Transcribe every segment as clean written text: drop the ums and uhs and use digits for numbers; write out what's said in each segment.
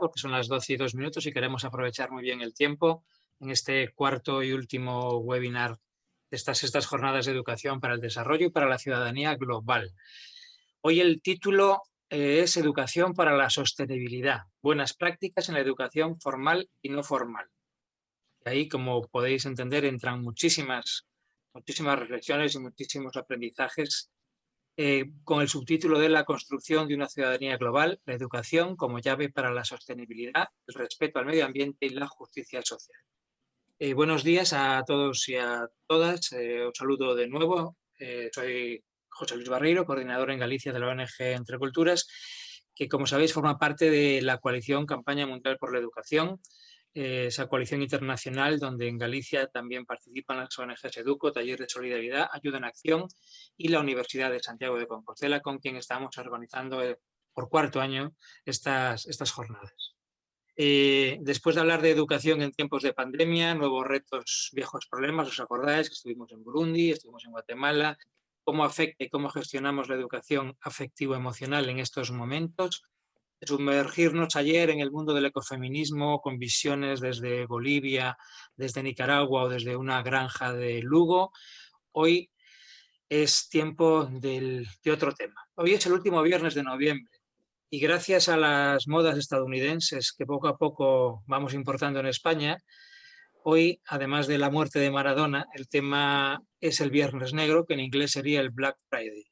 porque son las 12:02 y queremos aprovechar muy bien el tiempo en este cuarto y último webinar de estas jornadas de educación para el desarrollo y para la ciudadanía global. Hoy el título es Educación para la sostenibilidad, buenas prácticas en la educación formal y no formal. Y ahí, como podéis entender, entran muchísimas reflexiones y muchísimos aprendizajes con el subtítulo de la construcción de una ciudadanía global, la educación como llave para la sostenibilidad, el respeto al medio ambiente y la justicia social. Buenos días a todos y a todas. Os saludo de nuevo. Soy José Luis Barreiro, coordinador en Galicia de la ONG Entre Culturas, que, como sabéis, forma parte de la coalición Campaña Mundial por la Educación, esa coalición internacional donde en Galicia también participan las ONGs Educo, Taller de Solidaridad, Ayuda en Acción y la Universidad de Santiago de Compostela, con quien estamos organizando por cuarto año estas jornadas. Después de hablar de educación en tiempos de pandemia, nuevos retos, viejos problemas, ¿os acordáis? Que estuvimos en Burundi, estuvimos en Guatemala, cómo afecta y cómo gestionamos la educación afectivo-emocional en estos momentos. Sumergirnos ayer en el mundo del ecofeminismo con visiones desde Bolivia, desde Nicaragua o desde una granja de Lugo. Hoy es tiempo de otro tema. Hoy es el último viernes de noviembre y gracias a las modas estadounidenses que poco a poco vamos importando en España, hoy, además de la muerte de Maradona, el tema es el Viernes Negro, que en inglés sería el Black Friday.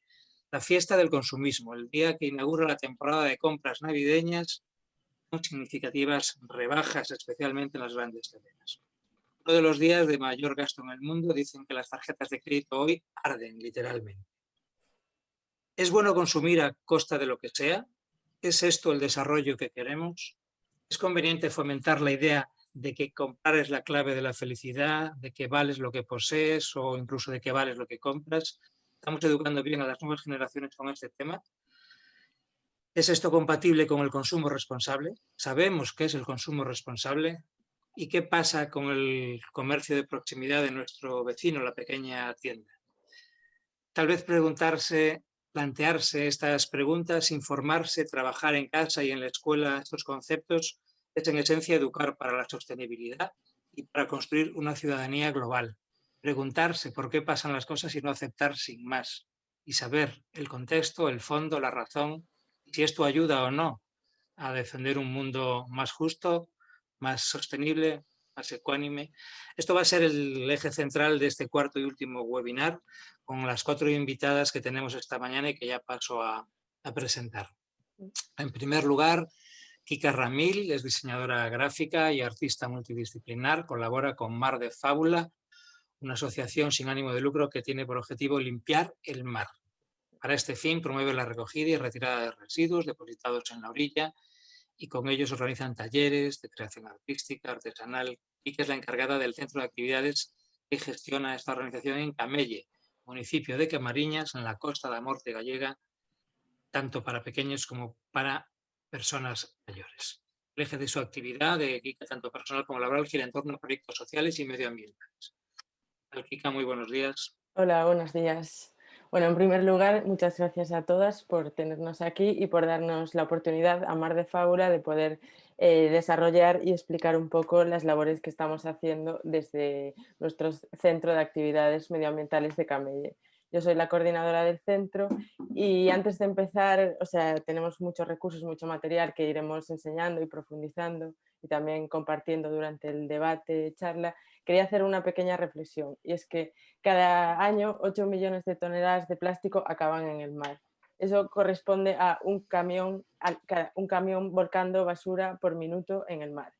La fiesta del consumismo, el día que inaugura la temporada de compras navideñas con significativas rebajas, especialmente en las grandes cadenas. Uno de los días de mayor gasto en el mundo, dicen que las tarjetas de crédito hoy arden, literalmente. ¿Es bueno consumir a costa de lo que sea? ¿Es esto el desarrollo que queremos? ¿Es conveniente fomentar la idea de que comprar es la clave de la felicidad, de que vales lo que posees o incluso de que vales lo que compras? ¿Estamos educando bien a las nuevas generaciones con este tema? ¿Es esto compatible con el consumo responsable? ¿Sabemos qué es el consumo responsable? ¿Y qué pasa con el comercio de proximidad de nuestro vecino, la pequeña tienda? Tal vez plantearse estas preguntas, informarse, trabajar en casa y en la escuela estos conceptos, es en esencia educar para la sostenibilidad y para construir una ciudadanía global. Preguntarse por qué pasan las cosas y no aceptar sin más. Y saber el contexto, el fondo, la razón, si esto ayuda o no a defender un mundo más justo, más sostenible, más ecuánime. Esto va a ser el eje central de este cuarto y último webinar, con las 4 invitadas que tenemos esta mañana y que ya paso a presentar. En primer lugar, Kika Ramil es diseñadora gráfica y artista multidisciplinar, colabora con Mar de Fábula, una asociación sin ánimo de lucro que tiene por objetivo limpiar el mar. Para este fin promueve la recogida y retirada de residuos depositados en la orilla y con ellos organizan talleres de creación artística, artesanal, y que es la encargada del centro de actividades que gestiona esta organización en Camelle, municipio de Camariñas, en la Costa da Morte gallega, tanto para pequeños como para personas mayores. El eje de su actividad, de Kika, tanto personal como laboral, gira en torno a proyectos sociales y medioambientales. Kika, muy buenos días. Hola, buenos días. Bueno, en primer lugar, muchas gracias a todas por tenernos aquí y por darnos la oportunidad a Mar de Fábula de poder desarrollar y explicar un poco las labores que estamos haciendo desde nuestro centro de actividades medioambientales de Camelle. Yo soy la coordinadora del centro y antes de empezar, o sea, tenemos muchos recursos, mucho material que iremos enseñando y profundizando y también compartiendo durante el debate, charla. Quería hacer una pequeña reflexión y es que cada año 8 millones de toneladas de plástico acaban en el mar. Eso corresponde a un camión volcando basura por minuto en el mar.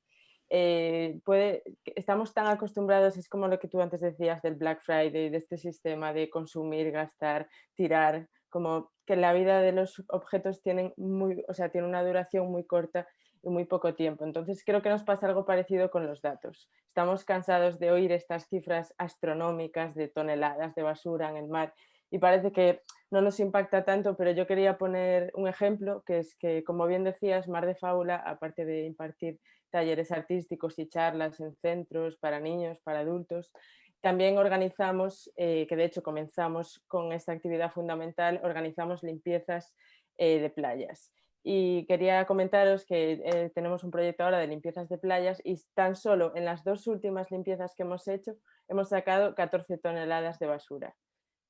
Estamos tan acostumbrados, es como lo que tú antes decías del Black Friday, de este sistema de consumir, gastar, tirar, como que la vida de los objetos tiene una duración muy corta y muy poco tiempo. Entonces creo que nos pasa algo parecido con los datos. Estamos cansados de oír estas cifras astronómicas de toneladas de basura en el mar y parece que no nos impacta tanto, pero yo quería poner un ejemplo, que es que, como bien decías, Mar de Fábula, aparte de impartir talleres artísticos y charlas en centros para niños, para adultos, también organizamos, que de hecho comenzamos con esta actividad fundamental, organizamos limpiezas de playas. Y quería comentaros que tenemos un proyecto ahora de limpiezas de playas y tan solo en las 2 últimas limpiezas que hemos hecho hemos sacado 14 toneladas de basura.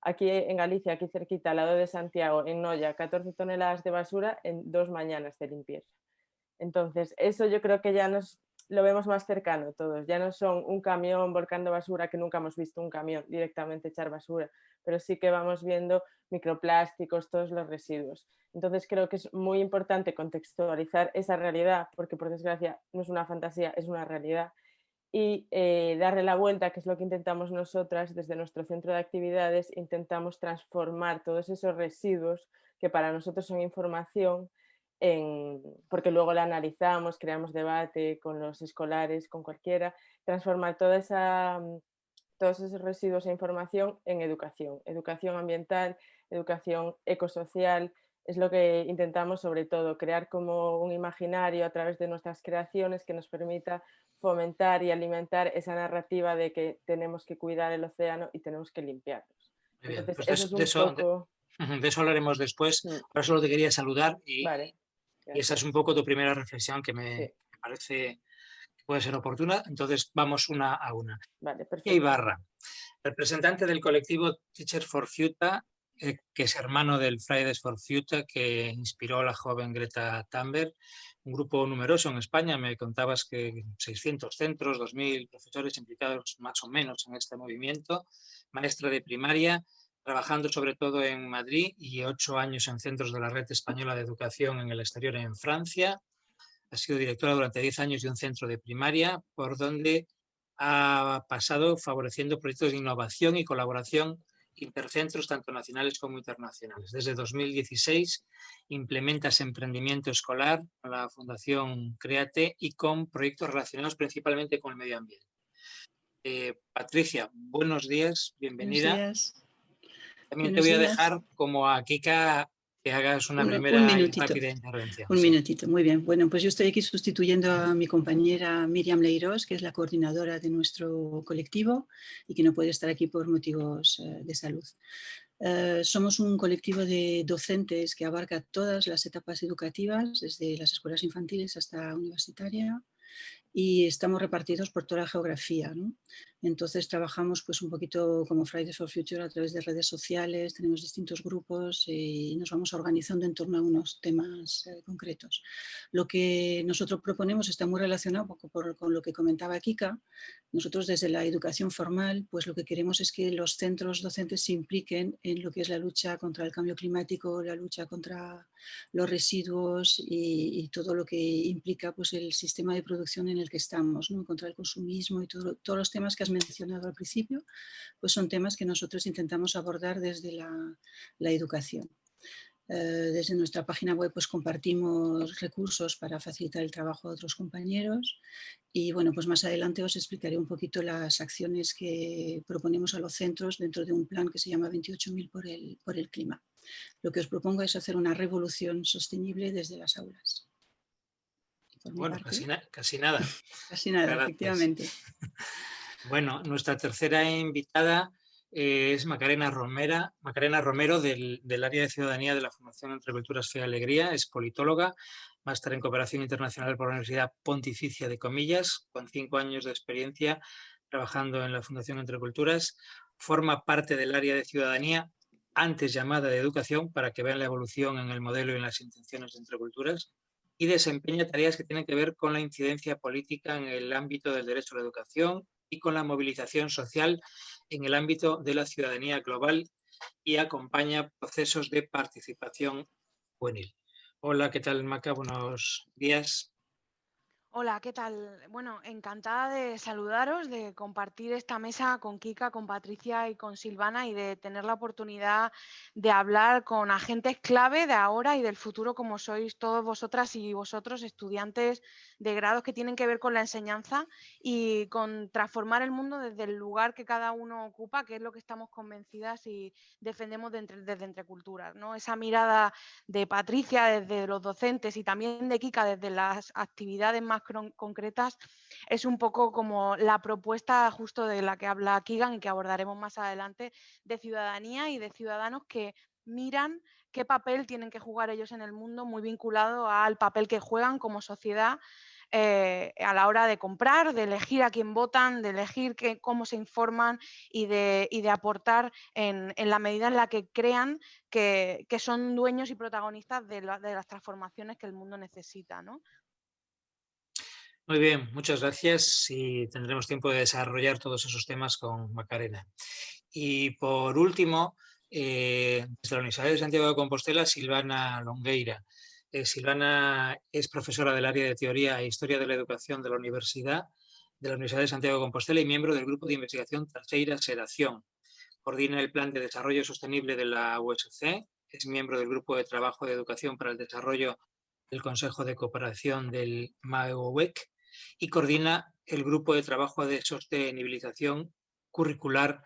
Aquí en Galicia, aquí cerquita, al lado de Santiago, en Noia, 14 toneladas de basura en 2 mañanas de limpieza. Entonces, eso yo creo que ya nos lo vemos más cercano todos. Ya no son un camión volcando basura, que nunca hemos visto un camión directamente echar basura, pero sí que vamos viendo microplásticos, todos los residuos. Entonces, creo que es muy importante contextualizar esa realidad, porque por desgracia no es una fantasía, es una realidad, y darle la vuelta, que es lo que intentamos nosotras desde nuestro centro de actividades. Intentamos transformar todos esos residuos que para nosotros son información, porque luego la analizamos, creamos debate con los escolares, con cualquiera, transformar todos esos residuos e información en educación, educación ambiental, educación ecosocial. Es lo que intentamos sobre todo, crear como un imaginario a través de nuestras creaciones que nos permita fomentar y alimentar esa narrativa de que tenemos que cuidar el océano y tenemos que limpiarlos. Muy bien, Entonces, pues eso es un poco... de eso hablaremos después. Mm, Ahora solo te quería saludar vale, y esa es un gracias. poco tu primera reflexión que Sí, me parece que puede ser oportuna. Entonces vamos una a una. vale, María perfecto. Ibarra, representante del colectivo Teachers for Future, que es hermano del Fridays for Future, que inspiró a la joven Greta Thunberg, un grupo numeroso en España. Me contabas que 600 centros, 2.000 profesores implicados más o menos en este movimiento, maestra de primaria, trabajando sobre todo en Madrid y 8 años en centros de la Red Española de Educación en el exterior en Francia. Ha sido directora durante 10 años de un centro de primaria, por donde ha pasado favoreciendo proyectos de innovación y colaboración intercentros, tanto nacionales como internacionales. Desde 2016 implementa ese emprendimiento escolar con la Fundación Créate y con proyectos relacionados principalmente con el medio ambiente. Patricia, buenos días, Buenos bienvenida. días. También te Buenos voy a días. dejar como a Kika que hagas una Un primera y minutito. rápida intervención. Un Sí. minutito, muy bien. Bueno, pues yo estoy aquí sustituyendo a mi compañera Miriam Leirós, que es la coordinadora de nuestro colectivo y que no puede estar aquí por motivos de salud. Somos un colectivo de docentes que abarca todas las etapas educativas, desde las escuelas infantiles hasta universitaria, y estamos repartidos por toda la geografía, ¿no? Entonces trabajamos pues un poquito como Fridays for Future a través de redes sociales, tenemos distintos grupos y nos vamos organizando en torno a unos temas concretos. Lo que nosotros proponemos está muy relacionado un poco con lo que comentaba Kika. Nosotros desde la educación formal pues lo que queremos es que los centros docentes se impliquen en lo que es la lucha contra el cambio climático, la lucha contra los residuos y todo lo que implica pues, el sistema de producción en el que estamos, ¿no? Contra el consumismo y todos los temas que has mencionado al principio, pues son temas que nosotros intentamos abordar desde la educación. Desde nuestra página web pues compartimos recursos para facilitar el trabajo de otros compañeros y bueno, pues más adelante os explicaré un poquito las acciones que proponemos a los centros dentro de un plan que se llama 28.000 por el clima. Lo que os propongo es hacer una revolución sostenible desde las aulas. Por mi Bueno, parte, casi nada. casi nada, Gracias. efectivamente. Bueno, nuestra tercera invitada es Macarena Romero del área de ciudadanía de la Fundación Entre Culturas Fe y Alegría. Es politóloga, máster en cooperación internacional por la Universidad Pontificia de Comillas, con 5 años de experiencia trabajando en la Fundación Entre Culturas. Forma parte del área de ciudadanía, antes llamada de educación, para que vean la evolución en el modelo y en las intenciones de Entre Culturas, y desempeña tareas que tienen que ver con la incidencia política en el ámbito del derecho a la educación y con la movilización social en el ámbito de la ciudadanía global, y acompaña procesos de participación juvenil. Hola, ¿qué tal, Maca? Buenos días. Hola, ¿qué tal? Bueno, encantada de saludaros, de compartir esta mesa con Kika, con Patricia y con Silvana y de tener la oportunidad de hablar con agentes clave de ahora y del futuro, como sois todos vosotras y vosotros, estudiantes de grados que tienen que ver con la enseñanza y con transformar el mundo desde el lugar que cada uno ocupa, que es lo que estamos convencidas y defendemos desde Entre Culturas, ¿no? Esa mirada de Patricia desde los docentes y también de Kika desde las actividades más concretas es un poco como la propuesta justo de la que habla Keegan y que abordaremos más adelante, de ciudadanía y de ciudadanos que miran qué papel tienen que jugar ellos en el mundo, muy vinculado al papel que juegan como sociedad a la hora de comprar, de elegir a quién votan, de elegir cómo se informan y de aportar en la medida en la que crean que son dueños y protagonistas de las transformaciones que el mundo necesita, ¿no? Muy bien, muchas gracias y tendremos tiempo de desarrollar todos esos temas con Macarena. Y por último, desde la Universidad de Santiago de Compostela, Silvana Longueira. Silvana es profesora del área de Teoría e Historia de la Educación de la Universidad de Santiago de Compostela y miembro del Grupo de Investigación Terceira Xeración. Coordina el Plan de Desarrollo Sostenible de la USC, es miembro del Grupo de Trabajo de Educación para el Desarrollo del Consejo de Cooperación del MAEUEC y coordina el Grupo de Trabajo de Sostenibilización Curricular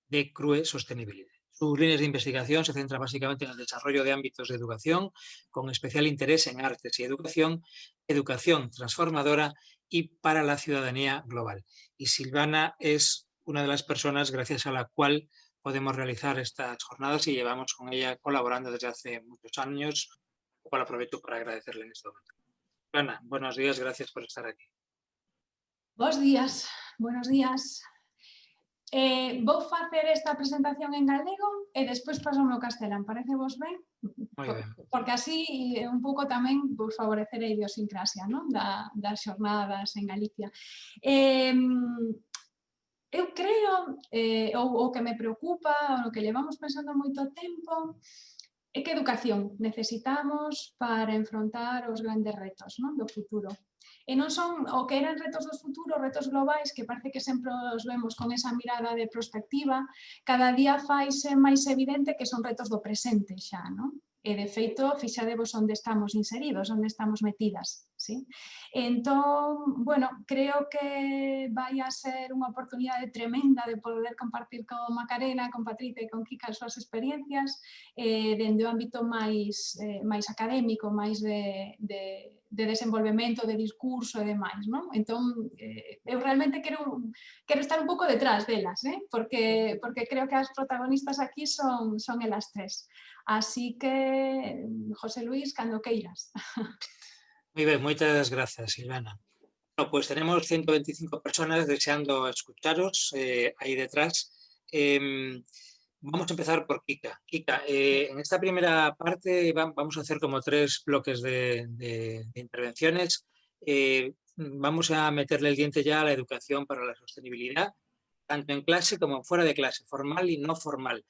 de CRUE Sostenibilidad. Sus líneas de investigación se centran básicamente en el desarrollo de ámbitos de educación, con especial interés en artes y educación, educación transformadora y para la ciudadanía global. Y Silvana es una de las personas gracias a la cual podemos realizar estas jornadas y llevamos con ella colaborando desde hace muchos años, lo cual aprovecho para agradecerle en este momento. Silvana, buenos días, gracias por estar aquí. Buenos días, buenos días. Vou facer esta presentación en galego e despois pasamos ao castelán, parece vos ben? Moi ben. Porque así un pouco tamén vos favorecer a idiosincrasia, non? Das xornadas en Galicia. Eu creo, o que me preocupa, o que levamos pensando moito tempo, é que educación necesitamos para enfrontar os grandes retos, non? Do futuro. E non son o que eran retos do futuro, retos globais, que parece que sempre os vemos con esa mirada de prospectiva, cada día faise máis evidente que son retos do presente xa, non? E, de feito, fixadevos onde estamos inseridos, onde estamos metidas, sí? Entón, bueno, creo que vai a ser unha oportunidade tremenda de poder compartir con Macarena, con Patricia e con Kika as súas experiencias dende o ámbito máis académico, máis de desenvolvemento, de discurso e demais, non? Entón, eu realmente quero estar un pouco detrás delas, porque creo que as protagonistas aquí son elas tres. Así que, José Luis, cando queiras. Muy bien, muchas gracias, Silvana. Bueno, pues tenemos 125 personas deseando escucharos ahí detrás. Vamos a empezar por Kika. Kika, en esta primera parte vamos a hacer como 3 bloques de intervenciones. Vamos a meterle el diente ya a la educación para la sostenibilidad, tanto en clase como fuera de clase, formal y no formal.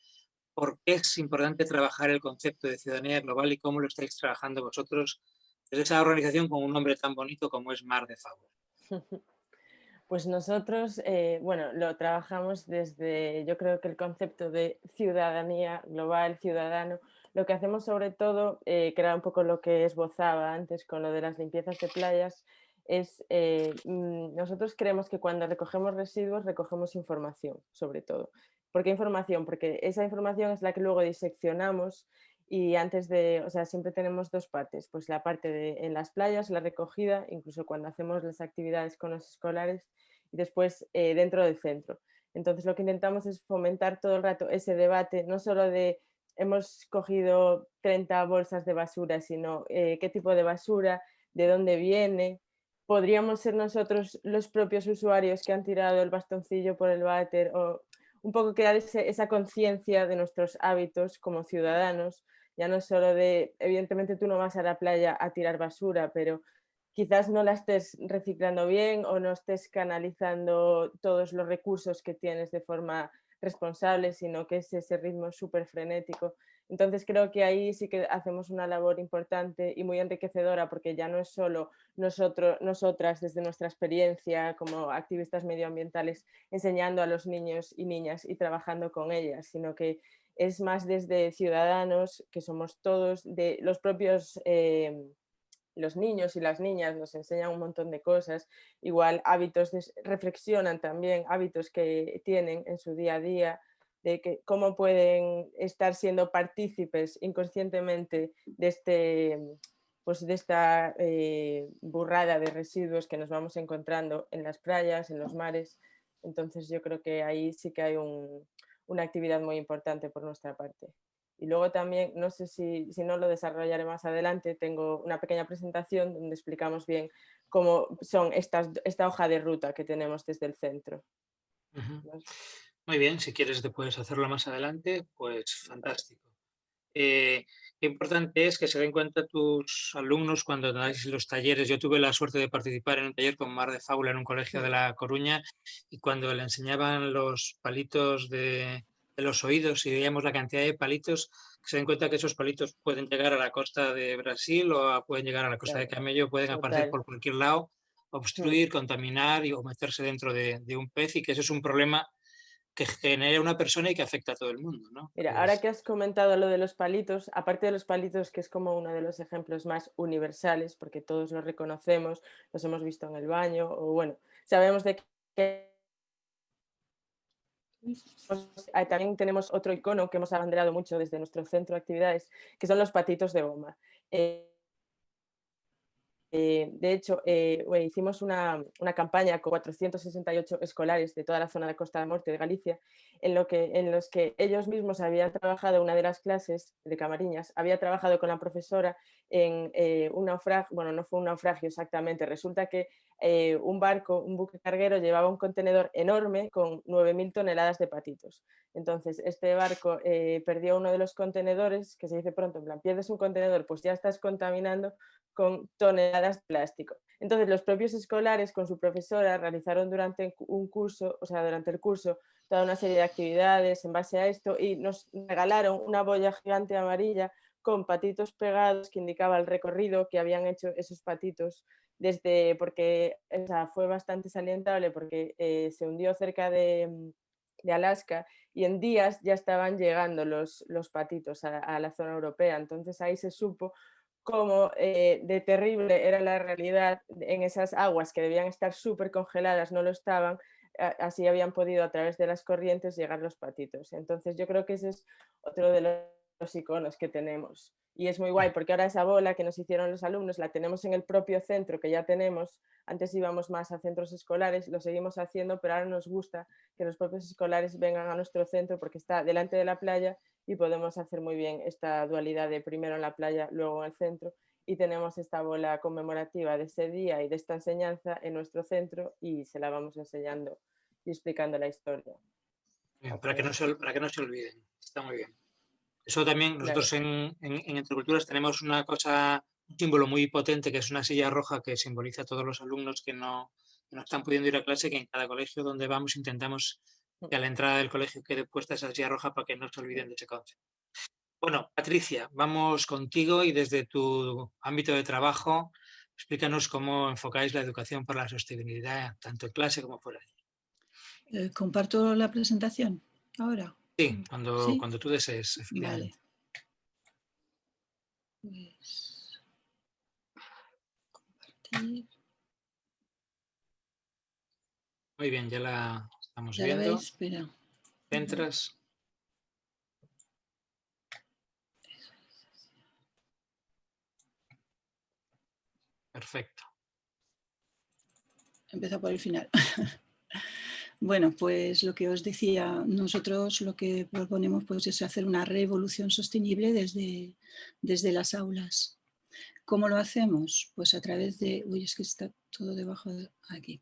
¿Por qué es importante trabajar el concepto de ciudadanía global y cómo lo estáis trabajando vosotros desde esa organización con un nombre tan bonito como es Mar de Faura? Pues nosotros, bueno, lo trabajamos desde, yo creo que el concepto de ciudadanía global, ciudadano, lo que hacemos sobre todo, que era un poco lo que esbozaba antes con lo de las limpiezas de playas, es, nosotros creemos que cuando recogemos residuos, recogemos información, sobre todo. ¿Por qué información? Porque esa información es la que luego diseccionamos y antes de, o sea, siempre tenemos 2 partes, pues la parte de en las playas, la recogida, incluso cuando hacemos las actividades con los escolares y después dentro del centro. Entonces lo que intentamos es fomentar todo el rato ese debate, no solo de hemos cogido 30 bolsas de basura, sino qué tipo de basura, de dónde viene. Podríamos ser nosotros los propios usuarios que han tirado el bastoncillo por el váter o un poco crear esa conciencia de nuestros hábitos como ciudadanos, ya no solo de, evidentemente tú no vas a la playa a tirar basura, pero quizás no la estés reciclando bien o no estés canalizando todos los recursos que tienes de forma responsable, sino que es ese ritmo súper frenético. Entonces creo que ahí sí que hacemos una labor importante y muy enriquecedora porque ya no es solo nosotras desde nuestra experiencia como activistas medioambientales enseñando a los niños y niñas y trabajando con ellas, sino que es más desde ciudadanos, que somos todos, de los propios los niños y las niñas nos enseñan un montón de cosas, igual hábitos, reflexionan también hábitos que tienen en su día a día, de que cómo pueden estar siendo partícipes inconscientemente de esta burrada de residuos que nos vamos encontrando en las playas, en los mares. Entonces yo creo que ahí sí que hay una actividad muy importante por nuestra parte. Y luego también, no sé si no lo desarrollaré más adelante, tengo una pequeña presentación donde explicamos bien cómo son esta hoja de ruta que tenemos desde el centro. Ujú. Muy bien, si quieres después hacerlo más adelante, pues fantástico. Qué importante es que se den cuenta tus alumnos cuando dais los talleres. Yo tuve la suerte de participar en un taller con Mar de Fábula en un colegio de La Coruña, y cuando le enseñaban los palitos de los oídos y veíamos la cantidad de palitos, que se den cuenta que esos palitos pueden llegar a la costa de Brasil pueden llegar a la costa de Claro, Camello, pueden aparecer total. por cualquier lado, obstruir, contaminar o meterse dentro de un pez, y que eso es un problema que genera una persona y que afecta a todo el mundo, ¿no? Mira, ahora que has comentado lo de los palitos, aparte de los palitos, que es como uno de los ejemplos más universales, porque todos los reconocemos, los hemos visto en el baño, o bueno, sabemos de que también tenemos otro icono que hemos abanderado mucho desde nuestro centro de actividades, que son los patitos de goma. De hecho, hicimos una campaña con 468 escolares de toda la zona de Costa de Morte de Galicia, en los que ellos mismos habían trabajado, una de las clases de Camariñas, había trabajado con la profesora en un naufragio, bueno, no fue un naufragio exactamente, resulta que un buque carguero llevaba un contenedor enorme con 9.000 toneladas de patitos. Entonces, este barco perdió uno de los contenedores, que se dice pronto, en plan, pierdes un contenedor, pues ya estás contaminando con toneladas de plástico. Entonces, los propios escolares con su profesora realizaron durante un curso, durante el curso, toda una serie de actividades en base a esto, y nos regalaron una boya gigante amarilla con patitos pegados que indicaba el recorrido que habían hecho esos patitos porque fue bastante salientable, porque se hundió cerca de Alaska, y en días ya estaban llegando los patitos a la zona europea. Entonces ahí se supo cómo de terrible era la realidad en esas aguas que debían estar súper congeladas, no lo estaban, así habían podido a través de las corrientes llegar los patitos. Entonces yo creo que ese es otro de los iconos que tenemos. Y es muy guay porque ahora esa bola que nos hicieron los alumnos la tenemos en el propio centro que ya tenemos. Antes íbamos más a centros escolares, lo seguimos haciendo, pero ahora nos gusta que los propios escolares vengan a nuestro centro porque está delante de la playa y podemos hacer muy bien esta dualidad de primero en la playa, luego en el centro, y tenemos esta bola conmemorativa de ese día y de esta enseñanza en nuestro centro y se la vamos enseñando y explicando la historia. Bien, para que no se olviden. Está muy bien. Eso también, nosotros en Entre Culturas tenemos un símbolo muy potente, que es una silla roja que simboliza a todos los alumnos que no están pudiendo ir a clase, que en cada colegio donde vamos intentamos que a la entrada del colegio quede puesta esa silla roja para que no se olviden de ese concepto. Bueno, Patricia, vamos contigo y desde tu ámbito de trabajo, explícanos cómo enfocáis la educación para la sostenibilidad, tanto en clase como fuera. ¿Comparto la presentación ahora? Sí, cuando tú desees, Vale. efectivamente. Pues, compartir. Muy bien, ya la estamos ¿Ya viendo. la veis? Espera. Entras. Perfecto. Empieza por el final. Bueno, pues lo que os decía, nosotros lo que proponemos pues, es hacer una revolución sostenible desde las aulas. ¿Cómo lo hacemos? Pues a través de... Uy, es que está todo debajo de aquí.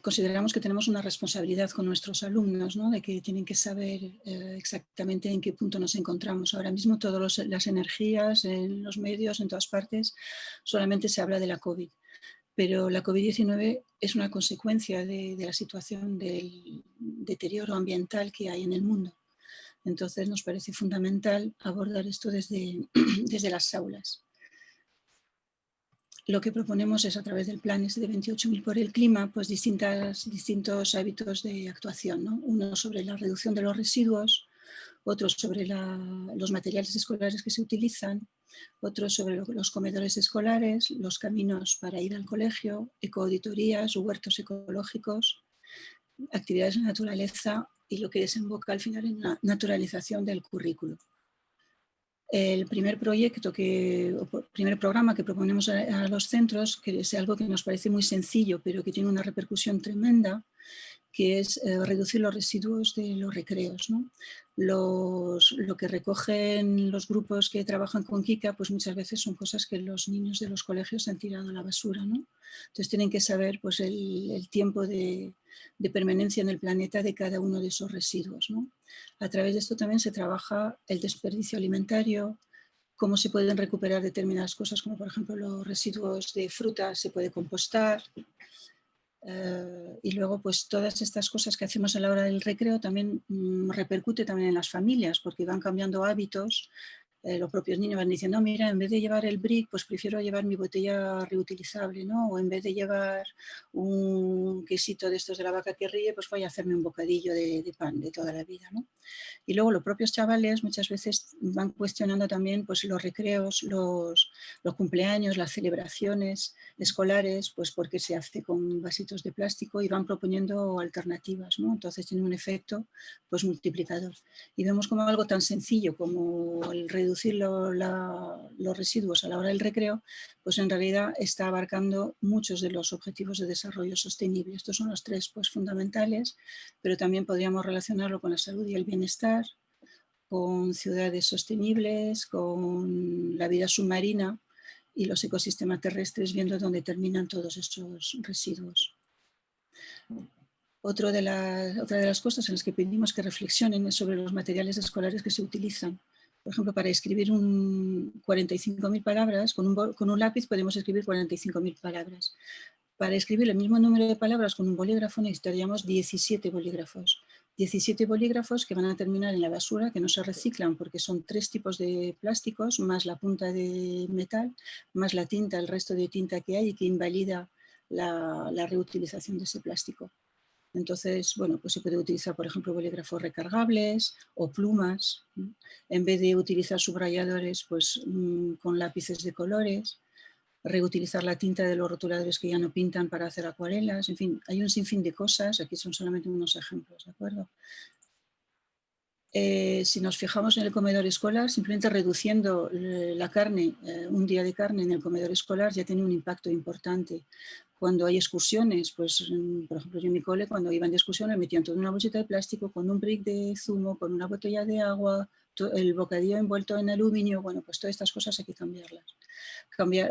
Consideramos que tenemos una responsabilidad con nuestros alumnos, ¿no? De que tienen que saber exactamente en qué punto nos encontramos. Ahora mismo todas las energías en los medios, en todas partes, solamente se habla de la COVID. Pero la COVID-19 es una consecuencia de la situación del deterioro ambiental que hay en el mundo. Entonces nos parece fundamental abordar esto desde las aulas. Lo que proponemos es, a través del plan de 28.000 por el clima, pues distintos hábitos de actuación, ¿no? Uno sobre la reducción de los residuos, otro sobre los materiales escolares que se utilizan, otro sobre los comedores escolares, los caminos para ir al colegio, ecoauditorías, huertos ecológicos, actividades en naturaleza y lo que desemboca al final en la naturalización del currículo. El primer programa que proponemos a los centros, que es algo que nos parece muy sencillo, pero que tiene una repercusión tremenda, que es reducir los residuos de los recreos, ¿no? Lo que recogen los grupos que trabajan con Kika, pues muchas veces son cosas que los niños de los colegios han tirado a la basura, ¿no? Entonces tienen que saber pues, el tiempo de permanencia en el planeta de cada uno de esos residuos, ¿no? A través de esto también se trabaja el desperdicio alimentario, cómo se pueden recuperar determinadas cosas, como por ejemplo los residuos de fruta se puede compostar. Y luego pues todas estas cosas que hacemos a la hora del recreo también repercute también en las familias, porque van cambiando hábitos. Los propios niños van diciendo, no, mira, en vez de llevar el brick, pues prefiero llevar mi botella reutilizable, ¿no? O en vez de llevar un quesito de estos de la vaca que ríe, pues voy a hacerme un bocadillo de pan de toda la vida, ¿no? Y luego los propios chavales muchas veces van cuestionando también pues, los recreos, los cumpleaños, las celebraciones escolares, pues porque se hace con vasitos de plástico y van proponiendo alternativas, ¿no? Entonces tiene un efecto pues, multiplicador. Y vemos como algo tan sencillo como el reducir los residuos a la hora del recreo, pues en realidad está abarcando muchos de los objetivos de desarrollo sostenible. Estos son los tres pues, fundamentales, pero también podríamos relacionarlo con la salud y el bienestar, con ciudades sostenibles, con la vida submarina y los ecosistemas terrestres, viendo dónde terminan todos estos residuos. Otra de las cosas en las que pedimos que reflexionen es sobre los materiales escolares que se utilizan. Por ejemplo, para escribir 45.000 palabras, con un lápiz podemos escribir 45.000 palabras. Para escribir el mismo número de palabras con un bolígrafo necesitaríamos 17 bolígrafos. 17 bolígrafos que van a terminar en la basura, que no se reciclan porque son 3 tipos de plásticos, más la punta de metal, más la tinta, el resto de tinta que hay y que invalida la reutilización de ese plástico. Entonces, bueno, pues se puede utilizar, por ejemplo, bolígrafos recargables o plumas, ¿no? En vez de utilizar subrayadores, pues con lápices de colores, reutilizar la tinta de los rotuladores que ya no pintan para hacer acuarelas, en fin, hay un sinfín de cosas, aquí son solamente unos ejemplos, ¿de acuerdo? Si nos fijamos en el comedor escolar, simplemente reduciendo la carne, un día de carne en el comedor escolar ya tiene un impacto importante. Cuando hay excursiones, pues por ejemplo yo en mi cole cuando iban de excursión me metían toda una bolsita de plástico con un brick de zumo, con una botella de agua, el bocadillo envuelto en aluminio, bueno pues todas estas cosas hay que cambiarlas.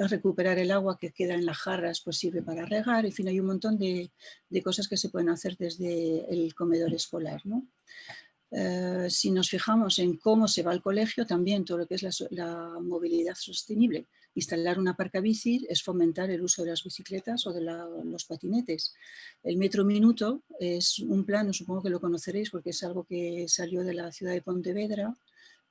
Recuperar el agua que queda en las jarras pues sirve para regar, en fin hay un montón de cosas que se pueden hacer desde el comedor escolar, ¿no? Si nos fijamos en cómo se va al colegio, también todo lo que es la movilidad sostenible. Instalar una aparcabici es fomentar el uso de las bicicletas o de los patinetes. El metro minuto es un plano, supongo que lo conoceréis porque es algo que salió de la ciudad de Pontevedra.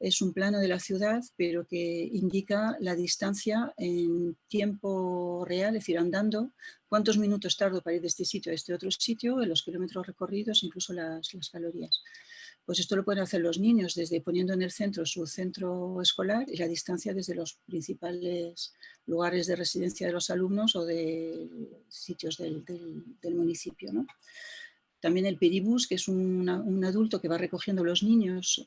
Es un plano de la ciudad, pero que indica la distancia en tiempo real, es decir, andando, cuántos minutos tardo para ir de este sitio a este otro sitio, en los kilómetros recorridos, incluso las calorías. Pues esto lo pueden hacer los niños desde poniendo en el centro su centro escolar y la distancia desde los principales lugares de residencia de los alumnos o de sitios del municipio, ¿no? También el pedibús, que es un adulto que va recogiendo a los niños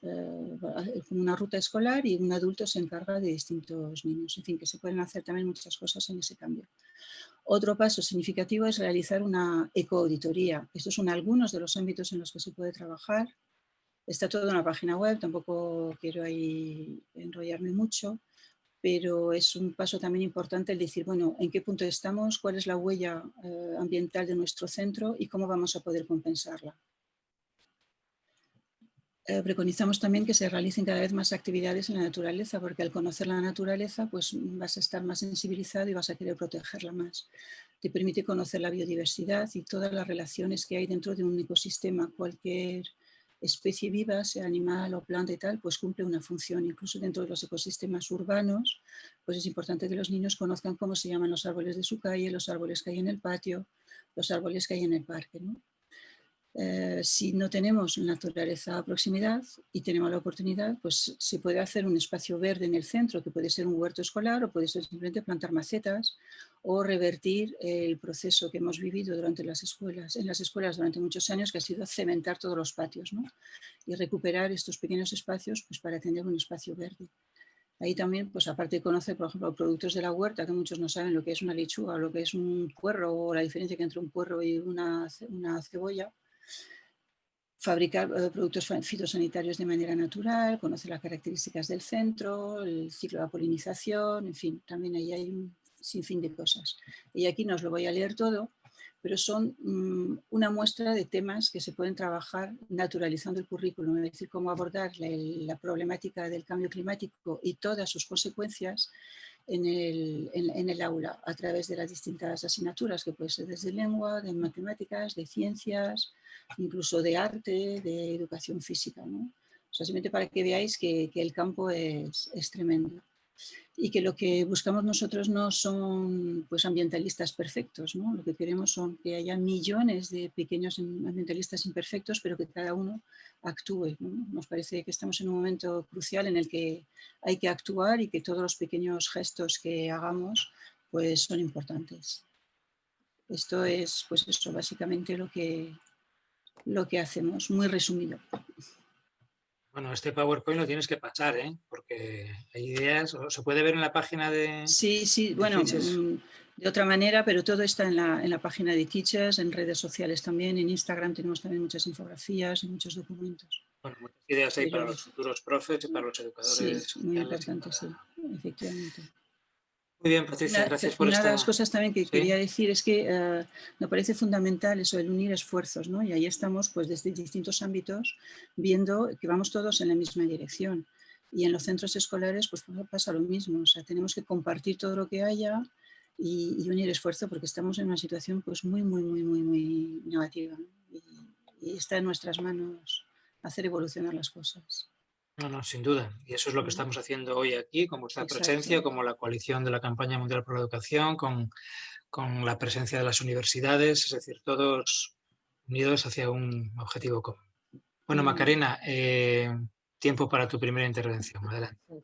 con una ruta escolar y un adulto se encarga de distintos niños. En fin, que se pueden hacer también muchas cosas en ese cambio. Otro paso significativo es realizar una ecoauditoría. Estos son algunos de los ámbitos en los que se puede trabajar. Está todo en la página web, tampoco quiero ahí enrollarme mucho, pero es un paso también importante el decir, bueno, ¿en qué punto estamos? ¿Cuál es la huella ambiental de nuestro centro y cómo vamos a poder compensarla? Preconizamos también que se realicen cada vez más actividades en la naturaleza, porque al conocer la naturaleza pues vas a estar más sensibilizado y vas a querer protegerla más. Te permite conocer la biodiversidad y todas las relaciones que hay dentro de un ecosistema. Cualquier especie viva, sea animal o planta y tal, pues cumple una función. Incluso dentro de los ecosistemas urbanos, pues es importante que los niños conozcan cómo se llaman los árboles de su calle, los árboles que hay en el patio, los árboles que hay en el parque, ¿no? Si no tenemos naturaleza a proximidad y tenemos la oportunidad, pues se puede hacer un espacio verde en el centro, que puede ser un huerto escolar o puede ser simplemente plantar macetas o revertir el proceso que hemos vivido en las escuelas durante muchos años, que ha sido cementar todos los patios, ¿no? Y recuperar estos pequeños espacios pues, para tener un espacio verde. Ahí también, pues aparte de conocer, por ejemplo, productos de la huerta, que muchos no saben lo que es una lechuga o lo que es un puerro o la diferencia que entre un puerro y una cebolla, Fabricar productos fitosanitarios de manera natural, conocer las características del centro, el ciclo de la polinización, en fin, también ahí hay un sinfín de cosas. Y aquí no os lo voy a leer todo, pero son una muestra de temas que se pueden trabajar naturalizando el currículum, es decir, cómo abordar la problemática del cambio climático y todas sus consecuencias en el aula a través de las distintas asignaturas, que puede ser desde lengua, de matemáticas, de ciencias, incluso de arte, de educación física, ¿no? O sea, simplemente para que veáis que el campo es tremendo. Y que lo que buscamos nosotros no son pues, ambientalistas perfectos, ¿no? Lo que queremos son que haya millones de pequeños ambientalistas imperfectos, pero que cada uno actúe, ¿no? Nos parece que estamos en un momento crucial en el que hay que actuar y que todos los pequeños gestos que hagamos pues, son importantes. Esto es pues eso, básicamente lo que hacemos, muy resumido. Bueno, este PowerPoint lo tienes que pasar, ¿eh? Porque hay ideas, se puede ver en la página de... Sí, bueno, de otra manera, pero todo está en la página de Teachers, en redes sociales también, en Instagram tenemos también muchas infografías y muchos documentos. Bueno, muchas ideas hay Pero, para los futuros profes y para los educadores sí, muy sociales. importante, sí, efectivamente. Muy bien, Patricia, gracias por una esta... de las cosas también que ¿Sí? quería decir es que me parece fundamental eso, el unir esfuerzos, ¿no? Y ahí estamos pues desde distintos ámbitos viendo que vamos todos en la misma dirección. Y en los centros escolares pues pasa lo mismo, o sea, tenemos que compartir todo lo que haya y unir esfuerzo porque estamos en una situación pues muy negativa, ¿no? Y está en nuestras manos hacer evolucionar las cosas. No, sin duda. Y eso es lo que estamos haciendo hoy aquí, con vuestra presencia, como la coalición de la Campaña Mundial por la Educación, con la presencia de las universidades, es decir, todos unidos hacia un objetivo común. Bueno, Macarena, tiempo para tu primera intervención. Adelante.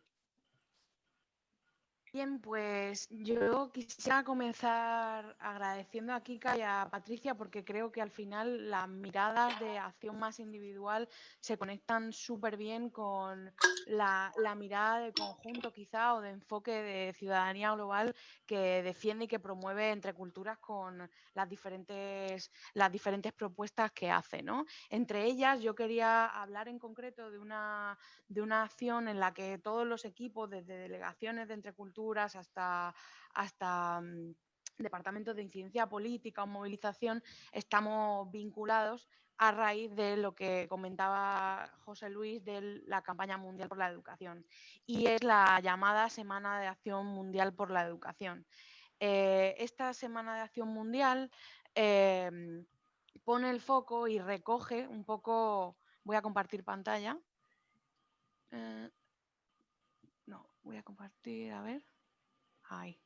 Bien, pues yo quisiera comenzar agradeciendo a Kika y a Patricia porque creo que al final las miradas de acción más individual se conectan súper bien con la mirada de conjunto quizá o de enfoque de ciudadanía global que defiende y que promueve entre culturas con las diferentes propuestas que hace, ¿no? Entre ellas yo quería hablar en concreto de una acción en la que todos los equipos, desde delegaciones de Entre Culturas hasta departamentos de incidencia política o movilización, estamos vinculados a raíz de lo que comentaba José Luis de la campaña mundial por la educación, y es la llamada Semana de Acción Mundial por la Educación. Esta Semana de Acción Mundial pone el foco y recoge un poco... Voy a compartir pantalla. No, voy a compartir, a ver. Ahí.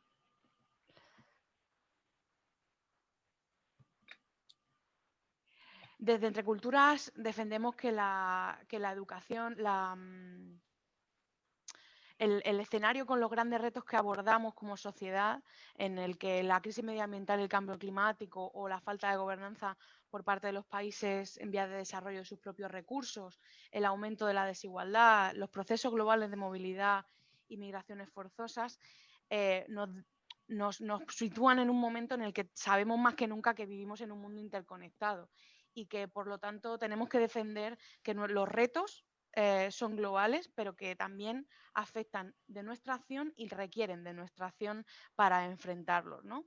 Desde Entre Culturas defendemos que la educación, el escenario con los grandes retos que abordamos como sociedad, en el que la crisis medioambiental, el cambio climático o la falta de gobernanza por parte de los países en vías de desarrollo de sus propios recursos, el aumento de la desigualdad, los procesos globales de movilidad y migraciones forzosas, nos sitúan en un momento en el que sabemos más que nunca que vivimos en un mundo interconectado y que por lo tanto tenemos que defender que los retos son globales, pero que también afectan de nuestra acción y requieren de nuestra acción para enfrentarlos, ¿no?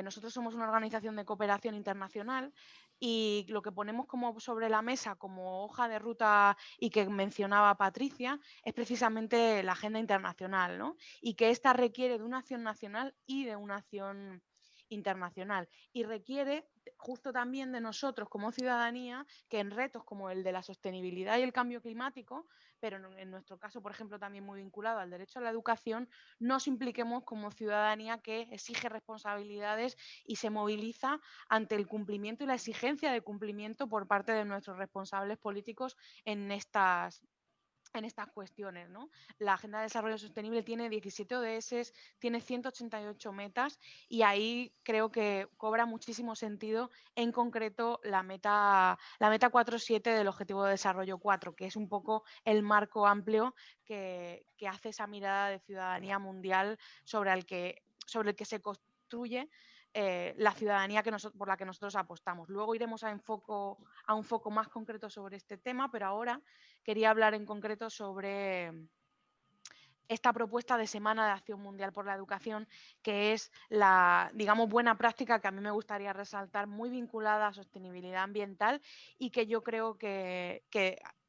Nosotros somos una organización de cooperación internacional y lo que ponemos como sobre la mesa como hoja de ruta y que mencionaba Patricia es precisamente la agenda internacional, ¿no? Y que esta requiere de una acción nacional y de una acción internacional y requiere justo también de nosotros como ciudadanía que en retos como el de la sostenibilidad y el cambio climático, pero en nuestro caso, por ejemplo, también muy vinculado al derecho a la educación, nos impliquemos como ciudadanía que exige responsabilidades y se moviliza ante el cumplimiento y la exigencia de cumplimiento por parte de nuestros responsables políticos en estas cuestiones, ¿no? La Agenda de Desarrollo Sostenible tiene 17 ODS, tiene 188 metas y ahí creo que cobra muchísimo sentido en concreto la meta 4.7 del Objetivo de Desarrollo 4, que es un poco el marco amplio que hace esa mirada de ciudadanía mundial sobre el que se construye la ciudadanía por la que nosotros apostamos. Luego iremos a un foco más concreto sobre este tema, pero ahora quería hablar en concreto sobre esta propuesta de Semana de Acción Mundial por la Educación, que es la, digamos, buena práctica que a mí me gustaría resaltar, muy vinculada a sostenibilidad ambiental y que yo creo que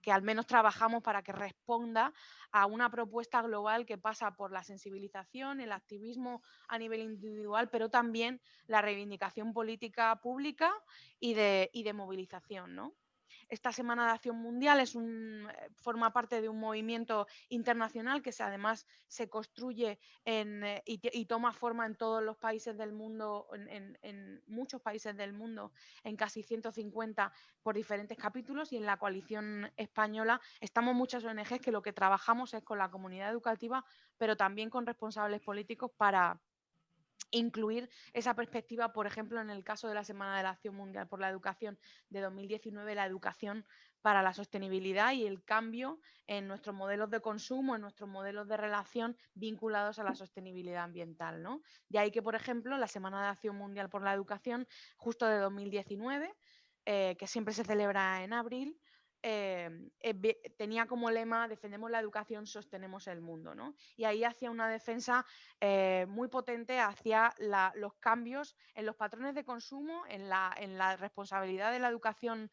al menos trabajamos para que responda a una propuesta global que pasa por la sensibilización, el activismo a nivel individual, pero también la reivindicación política pública y de movilización, ¿no? Esta Semana de Acción Mundial forma parte de un movimiento internacional que además se construye y toma forma en todos los países del mundo, en muchos países del mundo, en casi 150 por diferentes capítulos, y en la coalición española estamos muchas ONGs que lo que trabajamos es con la comunidad educativa, pero también con responsables políticos para incluir esa perspectiva, por ejemplo, en el caso de la Semana de la Acción Mundial por la Educación de 2019, la educación para la sostenibilidad y el cambio en nuestros modelos de consumo, en nuestros modelos de relación vinculados a la sostenibilidad ambiental, ¿no? De ahí que, por ejemplo, la Semana de Acción Mundial por la Educación, justo de 2019, que siempre se celebra en abril, tenía como lema: defendemos la educación, sostenemos el mundo, ¿no? Y ahí hacía una defensa muy potente hacia los cambios en los patrones de consumo, en la responsabilidad de la educación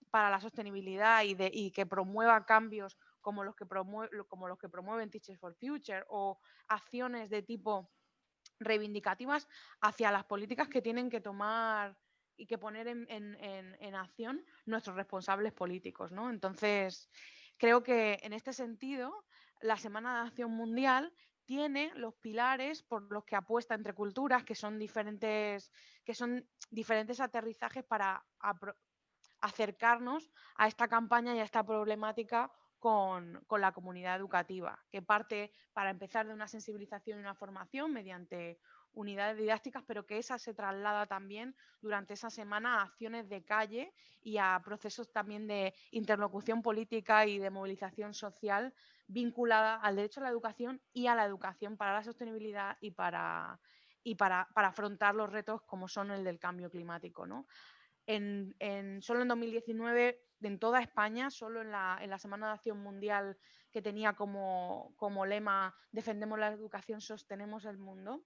para la sostenibilidad y que promueva cambios como los que promueven Teachers for Future, o acciones de tipo reivindicativas hacia las políticas que tienen que tomar y que poner en acción nuestros responsables políticos, ¿no? Entonces, creo que en este sentido, la Semana de Acción Mundial tiene los pilares por los que apuesta entre culturas, que son diferentes aterrizajes para acercarnos a esta campaña y a esta problemática con la comunidad educativa, que parte, para empezar, de una sensibilización y una formación mediante unidades didácticas, pero que esa se traslada también durante esa semana a acciones de calle y a procesos también de interlocución política y de movilización social vinculada al derecho a la educación y a la educación para la sostenibilidad y para afrontar los retos como son el del cambio climático, ¿no? Solo en 2019, en toda España, solo en la Semana de Acción Mundial, que tenía como lema defendemos la educación, sostenemos el mundo,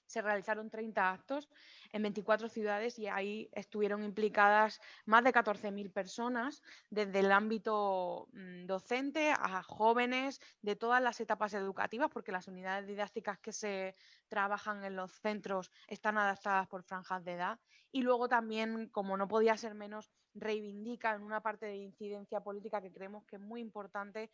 se realizaron 30 actos en 24 ciudades y ahí estuvieron implicadas más de 14.000 personas, desde el ámbito docente a jóvenes de todas las etapas educativas, porque las unidades didácticas que se trabajan en los centros están adaptadas por franjas de edad. Y luego también, como no podía ser menos, reivindican una parte de incidencia política que creemos que es muy importante,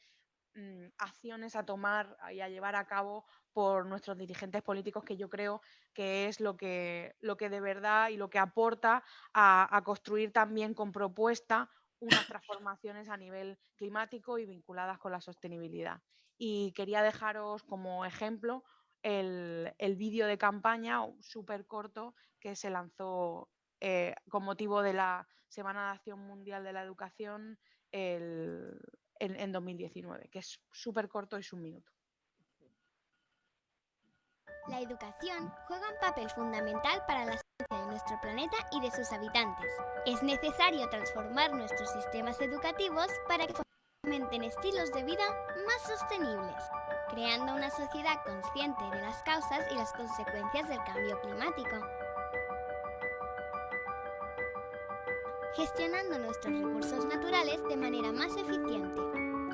acciones a tomar y a llevar a cabo por nuestros dirigentes políticos, que yo creo que es lo que de verdad y lo que aporta a construir también con propuesta unas transformaciones a nivel climático y vinculadas con la sostenibilidad. Y quería dejaros como ejemplo el vídeo de campaña súper corto que se lanzó con motivo de la Semana de Acción Mundial de la Educación en 2019, que es súper corto, es 1 minuto. La educación juega un papel fundamental para la salud de nuestro planeta y de sus habitantes. Es necesario transformar nuestros sistemas educativos para que fomenten estilos de vida más sostenibles, creando una sociedad consciente de las causas y las consecuencias del cambio climático, gestionando nuestros recursos naturales de manera más eficiente.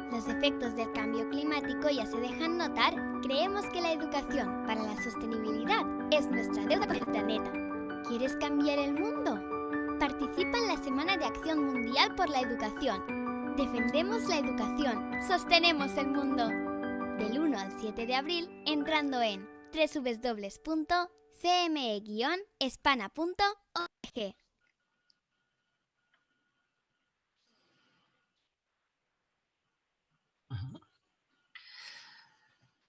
Los efectos del cambio climático ya se dejan notar. Creemos que la educación para la sostenibilidad es nuestra deuda con el planeta. ¿Quieres cambiar el mundo? Participa en la Semana de Acción Mundial por la Educación. Defendemos la educación, sostenemos el mundo. Del 1 al 7 de abril, entrando en www.cme-espana.org.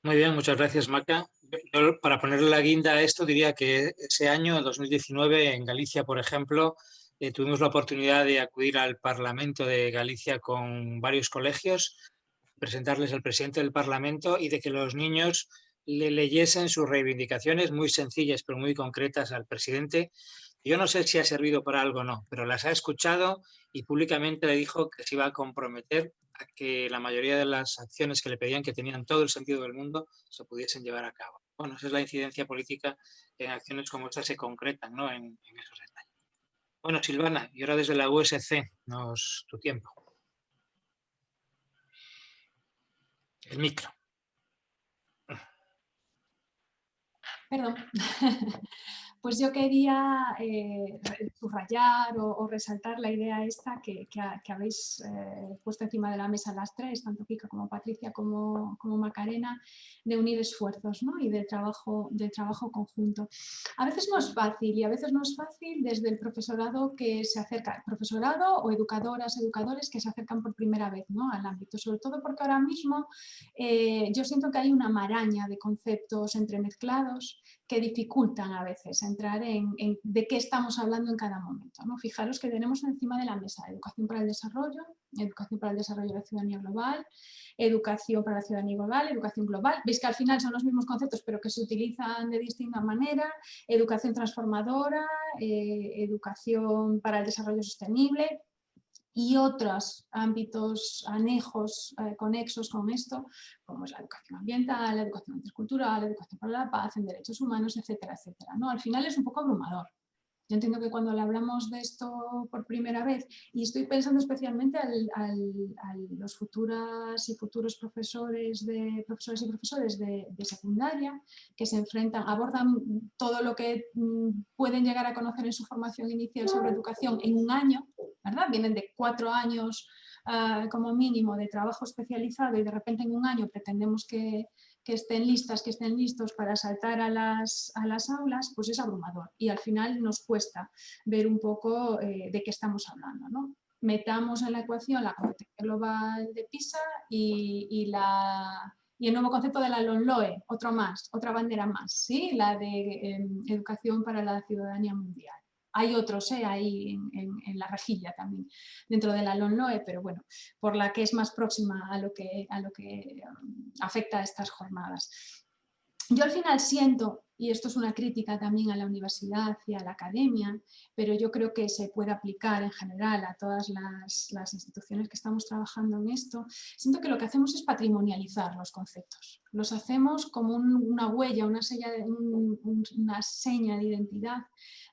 Muy bien, muchas gracias, Maca. Yo, para ponerle la guinda a esto, diría que ese año, 2019, en Galicia, por ejemplo, tuvimos la oportunidad de acudir al Parlamento de Galicia con varios colegios, presentarles al presidente del Parlamento y de que los niños le leyesen sus reivindicaciones muy sencillas pero muy concretas al presidente. Yo no sé si ha servido para algo o no, pero las ha escuchado y públicamente le dijo que se iba a comprometer a que la mayoría de las acciones que le pedían, que tenían todo el sentido del mundo, se pudiesen llevar a cabo. Bueno, esa es la incidencia política en acciones como esta se concretan, ¿no? en esos detalles. Bueno, Silvana, y ahora desde la USC, tu tiempo. El micro. Perdón. Pues yo quería subrayar o resaltar la idea esta que habéis puesto encima de la mesa las tres, tanto Kika como Patricia como Macarena, de unir esfuerzos, ¿no? Y del trabajo conjunto. A veces no es fácil y a veces no es fácil desde el profesorado que se acerca, profesorado o educadoras, educadores que se acercan por primera vez, ¿no? Al ámbito, sobre todo porque ahora mismo yo siento que hay una maraña de conceptos entremezclados que dificultan a veces entrar en de qué estamos hablando en cada momento, ¿no? Fijaros que tenemos encima de la mesa educación para el desarrollo de la ciudadanía global, educación para la ciudadanía global, educación global. Veis que al final son los mismos conceptos pero que se utilizan de distinta manera, educación transformadora, educación para el desarrollo sostenible y otros ámbitos anejos, conexos con esto, como es la educación ambiental, la educación intercultural, la educación para la paz, en derechos humanos, etcétera, etcétera, ¿no? Al final es un poco abrumador. Yo entiendo que cuando le hablamos de esto por primera vez, y estoy pensando especialmente a los futuras y futuros profesores y profesores de secundaria, que se enfrentan, abordan todo lo que pueden llegar a conocer en su formación inicial sobre educación en un año, ¿verdad? Vienen de 4 años como mínimo de trabajo especializado y de repente en un año pretendemos que estén listos para saltar a las aulas, pues es abrumador y al final nos cuesta ver un poco de qué estamos hablando, ¿no? Metamos en la ecuación la competencia global de PISA y el nuevo concepto de la LOMLOE, otra bandera más, ¿sí? La de educación para la ciudadanía mundial. Hay otros ahí en la rejilla también, dentro de la LOMLOE, pero bueno, por la que es más próxima a lo que afecta a estas jornadas. Yo al final siento, y esto es una crítica también a la universidad y a la academia, pero yo creo que se puede aplicar en general a todas las instituciones que estamos trabajando en esto, siento que lo que hacemos es patrimonializar los conceptos. Los hacemos como una huella, una seña de identidad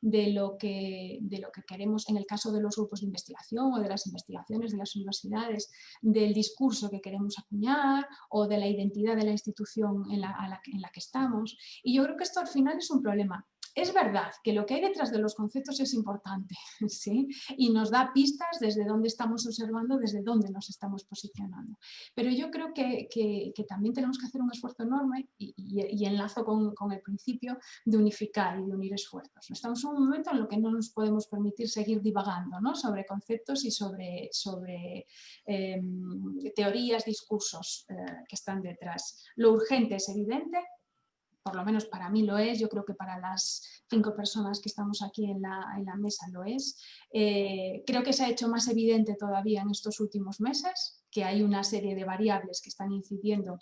de lo que queremos en el caso de los grupos de investigación o de las investigaciones de las universidades, del discurso que queremos acuñar o de la identidad de la institución en la que estamos. Y yo creo que esto al final es un problema. Es verdad que lo que hay detrás de los conceptos es importante, ¿sí? Y nos da pistas desde dónde estamos observando, desde dónde nos estamos posicionando. Pero yo creo que también tenemos que hacer un esfuerzo enorme y enlazo con el principio de unificar y de unir esfuerzos. Estamos en un momento en el que no nos podemos permitir seguir divagando, ¿no? Sobre conceptos y sobre teorías, discursos que están detrás. Lo urgente es evidente, por lo menos para mí lo es, yo creo que para las 5 personas que estamos aquí en la mesa lo es. Creo que se ha hecho más evidente todavía en estos últimos meses, que hay una serie de variables que están incidiendo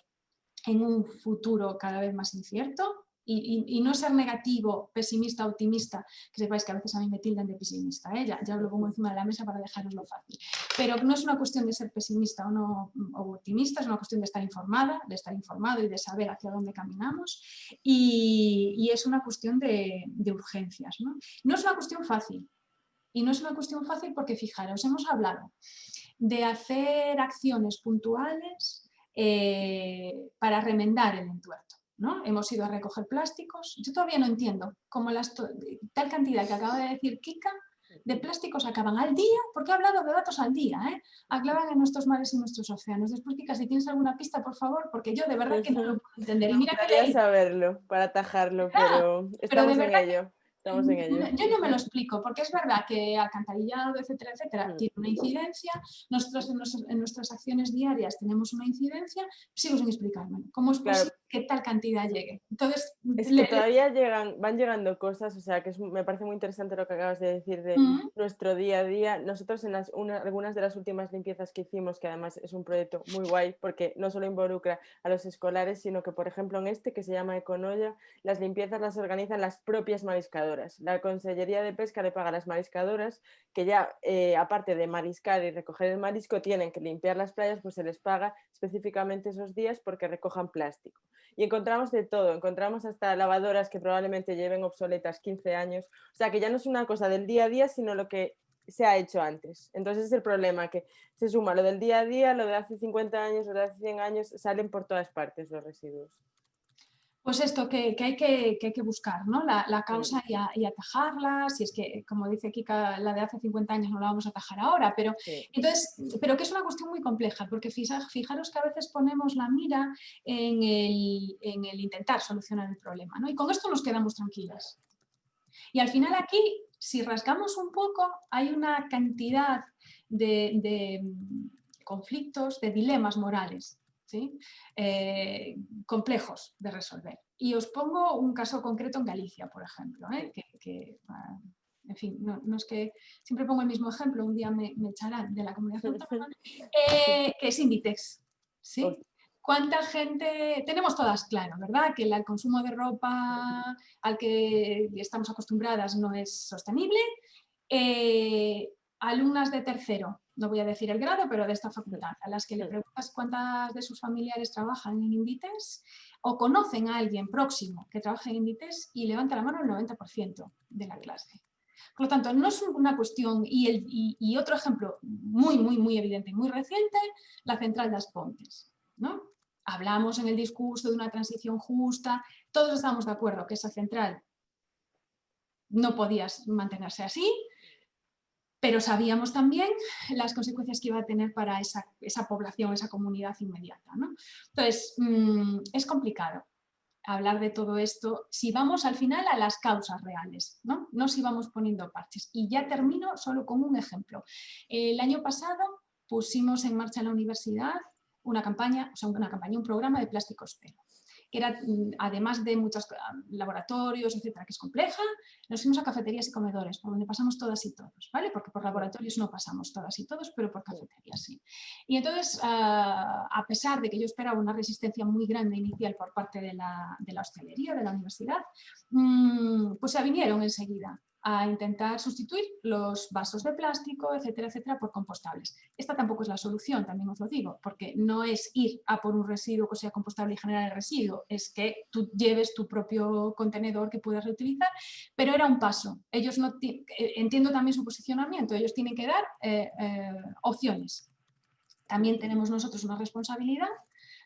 en un futuro cada vez más incierto. Y no ser negativo, pesimista, optimista, que sepáis que a veces a mí me tildan de pesimista, ya os lo pongo encima de la mesa para dejaroslo fácil. Pero no es una cuestión de ser pesimista o optimista, es una cuestión de estar informado y de saber hacia dónde caminamos. Y es una cuestión de urgencias, ¿no? No es una cuestión fácil. Y no es una cuestión fácil porque, fijaros, hemos hablado de hacer acciones puntuales para remendar el entuerto, ¿no? Hemos ido a recoger plásticos. Yo todavía no entiendo cómo tal cantidad que acaba de decir Kika de plásticos acaban al día, porque he hablado de datos al día, acaban en nuestros mares y nuestros océanos. Después, Kika, si tienes alguna pista, por favor, porque yo de verdad que no lo puedo entender. Y mira que saberlo para atajarlo, pero estamos en ello. Yo no me lo explico, porque es verdad que alcantarillado, etcétera, tiene una incidencia. Nosotros en nuestras acciones diarias tenemos una incidencia. Sigo sin explicarme. ¿Cómo es posible qué tal cantidad llegue. Entonces, es que todavía van llegando cosas, o sea, que me parece muy interesante lo que acabas de decir de nuestro día a día. Nosotros en algunas de las últimas limpiezas que hicimos, que además es un proyecto muy guay, porque no solo involucra a los escolares, sino que, por ejemplo, en este que se llama Econoya, las limpiezas las organizan las propias mariscadoras. La Consellería de Pesca le paga a las mariscadoras, que ya, aparte de mariscar y recoger el marisco, tienen que limpiar las playas, pues se les paga específicamente esos días porque recojan plástico. Y encontramos de todo, encontramos hasta lavadoras que probablemente lleven obsoletas 15 años, o sea que ya no es una cosa del día a día, sino lo que se ha hecho antes. Entonces es el problema, que se suma lo del día a día, lo de hace 50 años, lo de hace 100 años, salen por todas partes los residuos. Pues esto, que hay que buscar, ¿no? La causa y atajarla, si es que, como dice Kika, la de hace 50 años no la vamos a atajar ahora, pero, entonces, pero que es una cuestión muy compleja, porque fijaros que a veces ponemos la mira en el intentar solucionar el problema, ¿no? Y con esto nos quedamos tranquilas. Y al final aquí, si rasgamos un poco, hay una cantidad de conflictos, de dilemas morales, ¿sí? Complejos de resolver. Y os pongo un caso concreto en Galicia, por ejemplo, en fin, no es que siempre pongo el mismo ejemplo, un día me echarán de la comunidad autónoma, que es Inditex, ¿sí? ¿Cuánta gente? Tenemos todas claro, ¿verdad? Que el consumo de ropa al que estamos acostumbradas no es sostenible. Alumnas de tercero, no voy a decir el grado, pero de esta facultad, a las que le preguntas cuántas de sus familiares trabajan en Inditex o conocen a alguien próximo que trabaja en Inditex y levanta la mano el 90% de la clase. Por lo tanto, no es una cuestión, y otro ejemplo muy evidente y muy reciente, la central de As Pontes, ¿no? Hablamos en el discurso de una transición justa, todos estamos de acuerdo que esa central no podía mantenerse así, pero sabíamos también las consecuencias que iba a tener para esa población, esa comunidad inmediata, ¿no? Entonces, es complicado hablar de todo esto si vamos al final a las causas reales, ¿no? No si vamos poniendo parches. Y ya termino solo con un ejemplo. El año pasado pusimos en marcha en la universidad una campaña, un programa de plásticos cero. Que era, además de muchos laboratorios, etcétera, que es compleja, nos fuimos a cafeterías y comedores, por donde pasamos todas y todos, ¿vale? Porque por laboratorios no pasamos todas y todos, pero por cafeterías sí. Y entonces, a pesar de que yo esperaba una resistencia muy grande inicial por parte de la hostelería, de la universidad, pues se vinieron enseguida a intentar sustituir los vasos de plástico, etcétera, etcétera, por compostables. Esta tampoco es la solución, también os lo digo, porque no es ir a por un residuo que sea compostable y generar el residuo, es que tú lleves tu propio contenedor que puedas reutilizar, pero era un paso. Ellos no entiendo también su posicionamiento, ellos tienen que dar opciones. También tenemos nosotros una responsabilidad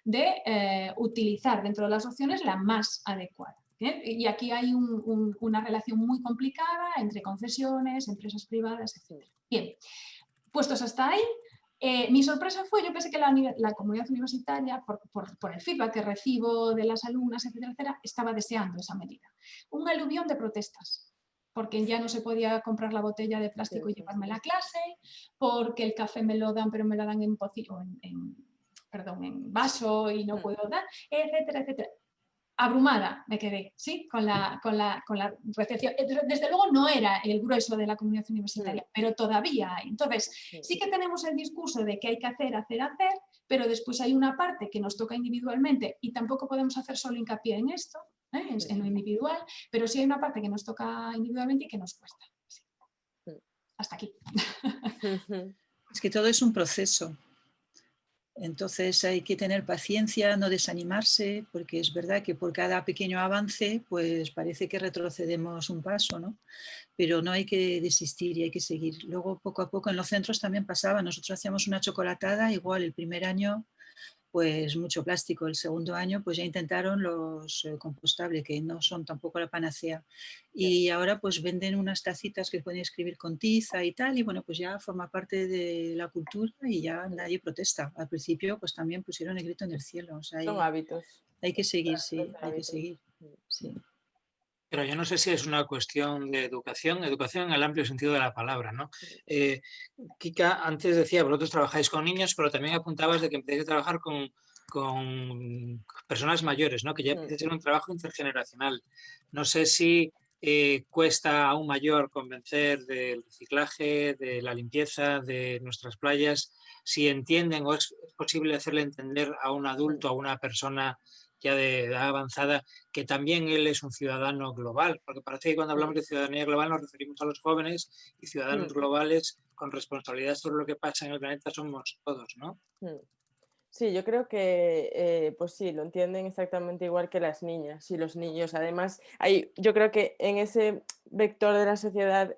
de utilizar dentro de las opciones la más adecuada. ¿Bien? Y aquí hay una relación muy complicada entre concesiones, empresas privadas, etc. Bien, puestos hasta ahí, mi sorpresa fue, yo pensé que la comunidad universitaria, por el feedback que recibo de las alumnas, etcétera, etcétera, estaba deseando esa medida. Un aluvión de protestas, porque ya no se podía comprar la botella de plástico y llevármela a clase, porque el café me lo dan, pero me lo dan en vaso y no puedo dar, etcétera, etcétera. Abrumada me quedé, ¿sí? con la recepción. Desde luego no era el grueso de la comunidad universitaria, pero todavía hay. Entonces, sí que tenemos el discurso de que hay que hacer, pero después hay una parte que nos toca individualmente y tampoco podemos hacer solo hincapié en esto, en lo individual, pero sí hay una parte que nos toca individualmente y que nos cuesta. Sí. Hasta aquí. Es que todo es un proceso. Entonces hay que tener paciencia, no desanimarse, porque es verdad que por cada pequeño avance pues parece que retrocedemos un paso, ¿no? Pero no hay que desistir y hay que seguir. Luego poco a poco en los centros también pasaba, nosotros hacíamos una chocolatada, igual el primer año pues mucho plástico, el segundo año pues ya intentaron los compostables, que no son tampoco la panacea, y ahora pues venden unas tacitas que pueden escribir con tiza y tal, y bueno, pues ya forma parte de la cultura y ya nadie protesta. Al principio pues también pusieron el grito en el cielo, o sea, son hábitos. Hay que seguir, sí, hay que seguir, sí. Pero yo no sé si es una cuestión de educación en el amplio sentido de la palabra, ¿no? Kika, antes decía, vosotros trabajáis con niños, pero también apuntabas de que empezáis a trabajar con con personas mayores, ¿no? Que ya empieza a ser un trabajo intergeneracional. No sé si cuesta aún mayor convencer del reciclaje, de la limpieza de nuestras playas, si entienden o es posible hacerle entender a un adulto, a una persona ya de edad avanzada, que también él es un ciudadano global, porque parece que cuando hablamos de ciudadanía global nos referimos a los jóvenes y ciudadanos globales con responsabilidad sobre lo que pasa en el planeta somos todos, ¿no? Sí, yo creo que pues sí, lo entienden exactamente igual que las niñas y los niños. Además, yo creo que en ese vector de la sociedad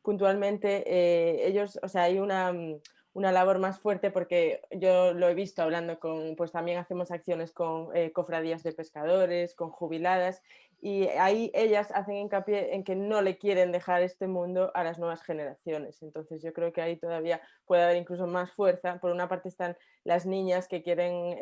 puntualmente ellos, o sea, hay una labor más fuerte porque yo lo he visto hablando con, pues también hacemos acciones con cofradías de pescadores, con jubiladas, y ahí ellas hacen hincapié en que no le quieren dejar este mundo a las nuevas generaciones. Entonces yo creo que ahí todavía puede haber incluso más fuerza. Por una parte están las niñas que quieren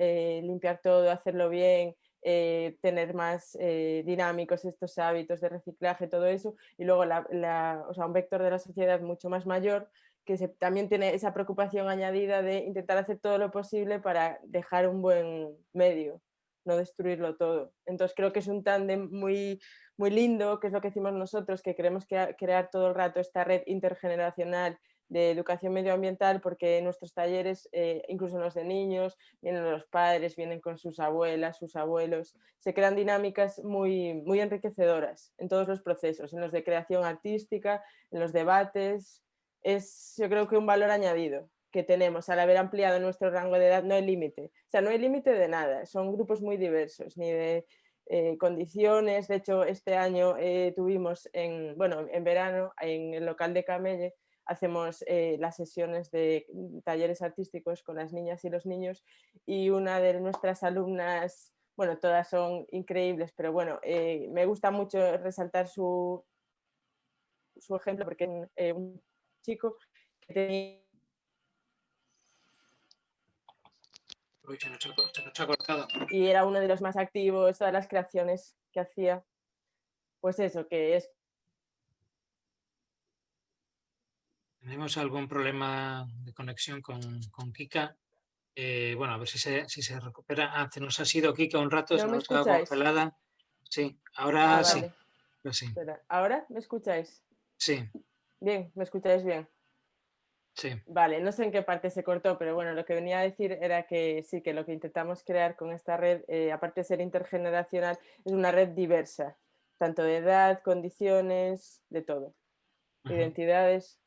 limpiar todo, hacerlo bien, tener más dinámicos estos hábitos de reciclaje, todo eso, y luego o sea, un vector de la sociedad mucho más mayor que también tiene esa preocupación añadida de intentar hacer todo lo posible para dejar un buen medio, no destruirlo todo. Entonces creo que es un tándem muy, muy lindo, que es lo que decimos nosotros, que queremos crear todo el rato esta red intergeneracional de educación medioambiental, porque en nuestros talleres, incluso en los de niños, vienen los padres, vienen con sus abuelas, sus abuelos, se crean dinámicas muy, muy enriquecedoras en todos los procesos, en los de creación artística, en los debates. Es, yo creo que un valor añadido que tenemos al haber ampliado nuestro rango de edad. No hay límite, o sea, no hay límite de nada, son grupos muy diversos, ni de condiciones. De hecho, este año tuvimos en verano en el local de Camelle hacemos las sesiones de talleres artísticos con las niñas y los niños, y una de nuestras alumnas, bueno, todas son increíbles, pero bueno, me gusta mucho resaltar su ejemplo, porque un chico que tenía... Uy, se nos ha cortado. Y era uno de los más activos, todas las creaciones que hacía, pues eso, que es... Tenemos algún problema de conexión con Kika. Bueno, a ver si se recupera. Ah, se nos ha sido Kika un rato, ¿No se me nos ha escucháis? congelada. Sí, Ah, ahora sí. vale. Sí. Espera, ¿ahora me escucháis? Sí, Bien, ¿me escucháis bien? sí. Vale, no sé en qué parte se cortó, pero bueno, lo que venía a decir era que sí, que lo que intentamos crear con esta red, aparte de ser intergeneracional, es una red diversa, tanto de edad, condiciones, de todo, identidades,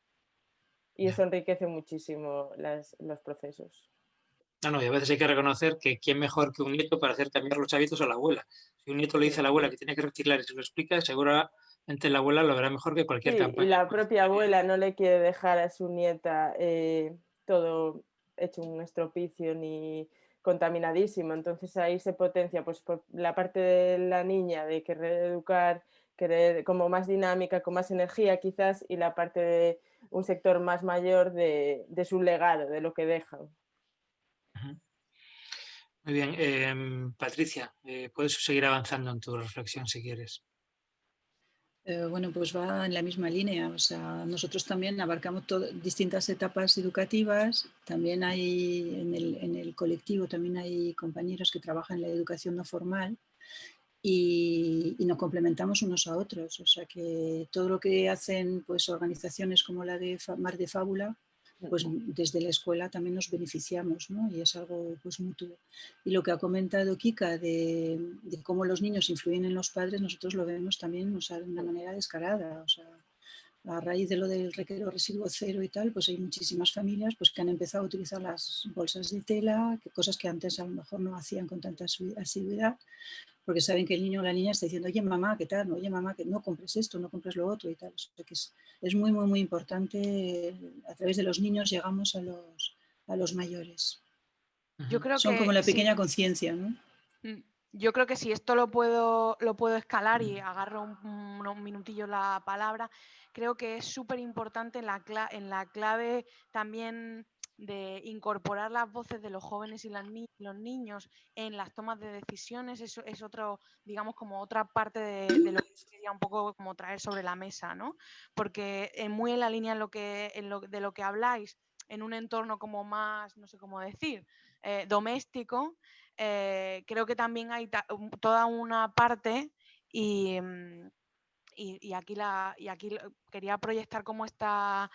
y eso enriquece muchísimo los procesos. No, y a veces hay que reconocer que quién mejor que un nieto para hacer cambiar los hábitos a la abuela. Si un nieto le dice a la abuela que tiene que reciclar y se lo explica, seguramente la abuela lo verá mejor que cualquier Sí, y campaña. la propia abuela no le quiere dejar a su nieta todo hecho un estropicio ni contaminadísimo. Entonces ahí se potencia pues por la parte de la niña de querer educar, querer como más dinámica, con más energía quizás, y la parte de un sector más mayor de su legado, de lo que dejan. Muy bien. Patricia, puedes seguir avanzando en tu reflexión si quieres. Bueno, pues va en la misma línea. O sea, nosotros también abarcamos distintas etapas educativas. También hay en el colectivo también hay compañeros que trabajan en la educación no formal y nos complementamos unos a otros. O sea, que todo lo que hacen pues organizaciones como la de Mar de Fábula, pues desde la escuela también nos beneficiamos, ¿no? Y es algo pues mutuo. Y lo que ha comentado Kika de cómo los niños influyen en los padres, nosotros lo vemos también, o sea, de una manera descarada. O sea, a raíz de lo del residuo cero y tal, pues hay muchísimas familias pues, que han empezado a utilizar las bolsas de tela, cosas que antes a lo mejor no hacían con tanta asiduidad, porque saben que el niño o la niña está diciendo, oye mamá, ¿qué tal? Oye mamá, que no compres esto, no compres lo otro y tal. O sea, que es muy, muy, muy importante. A través de los niños llegamos a los mayores. Yo creo Son como que la sí. pequeña conciencia, ¿no? Yo creo que si esto lo puedo escalar y agarro un minutillo la palabra, creo que es súper importante en la clave también de incorporar las voces de los jóvenes y los niños en las tomas de decisiones. Eso es otro, digamos, como otra parte de lo que quería un poco como traer sobre la mesa, ¿no? Porque muy en la línea de lo que habláis, en un entorno como más, no sé cómo decir, doméstico, creo que también hay toda una parte y aquí quería proyectar como estas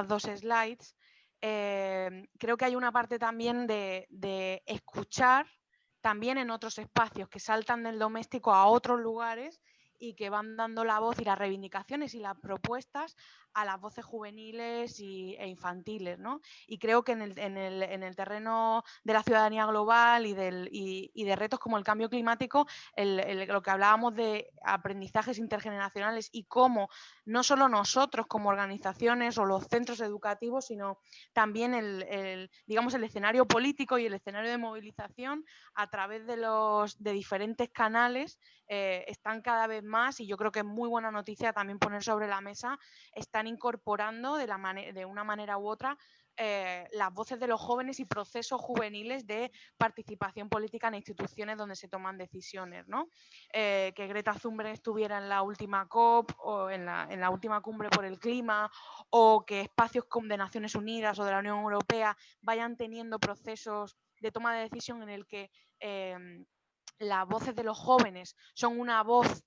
dos slides. Creo que hay una parte también de escuchar también en otros espacios que saltan del doméstico a otros lugares y que van dando la voz y las reivindicaciones y las propuestas a las voces juveniles e infantiles, ¿no? Y creo que en el terreno de la ciudadanía global y de retos como el cambio climático, lo que hablábamos de aprendizajes intergeneracionales y cómo no solo nosotros como organizaciones o los centros educativos, sino también digamos, el escenario político y el escenario de movilización a través de diferentes canales están cada vez más, y yo creo que es muy buena noticia también poner sobre la mesa, están incorporando de una manera u otra las voces de los jóvenes y procesos juveniles de participación política en instituciones donde se toman decisiones, ¿no? Que Greta Thunberg estuviera en la última COP o en la última cumbre por el clima, o que espacios de Naciones Unidas o de la Unión Europea vayan teniendo procesos de toma de decisión en el que las voces de los jóvenes son una voz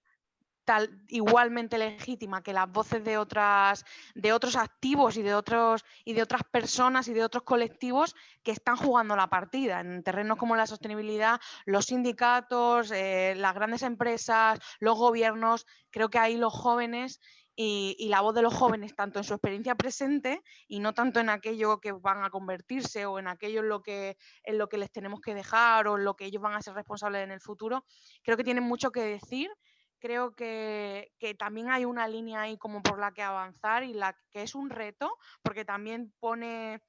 igualmente legítima que las voces de otros activos y de otras personas y de otros colectivos que están jugando la partida en terrenos como la sostenibilidad, los sindicatos, las grandes empresas, los gobiernos. Creo que ahí los jóvenes y la voz de los jóvenes, tanto en su experiencia presente y no tanto en aquello que van a convertirse o en aquello en lo que les tenemos que dejar o en lo que ellos van a ser responsables en el futuro, creo que tienen mucho que decir. Creo que también hay una línea ahí como por la que avanzar y la que es un reto, porque también pone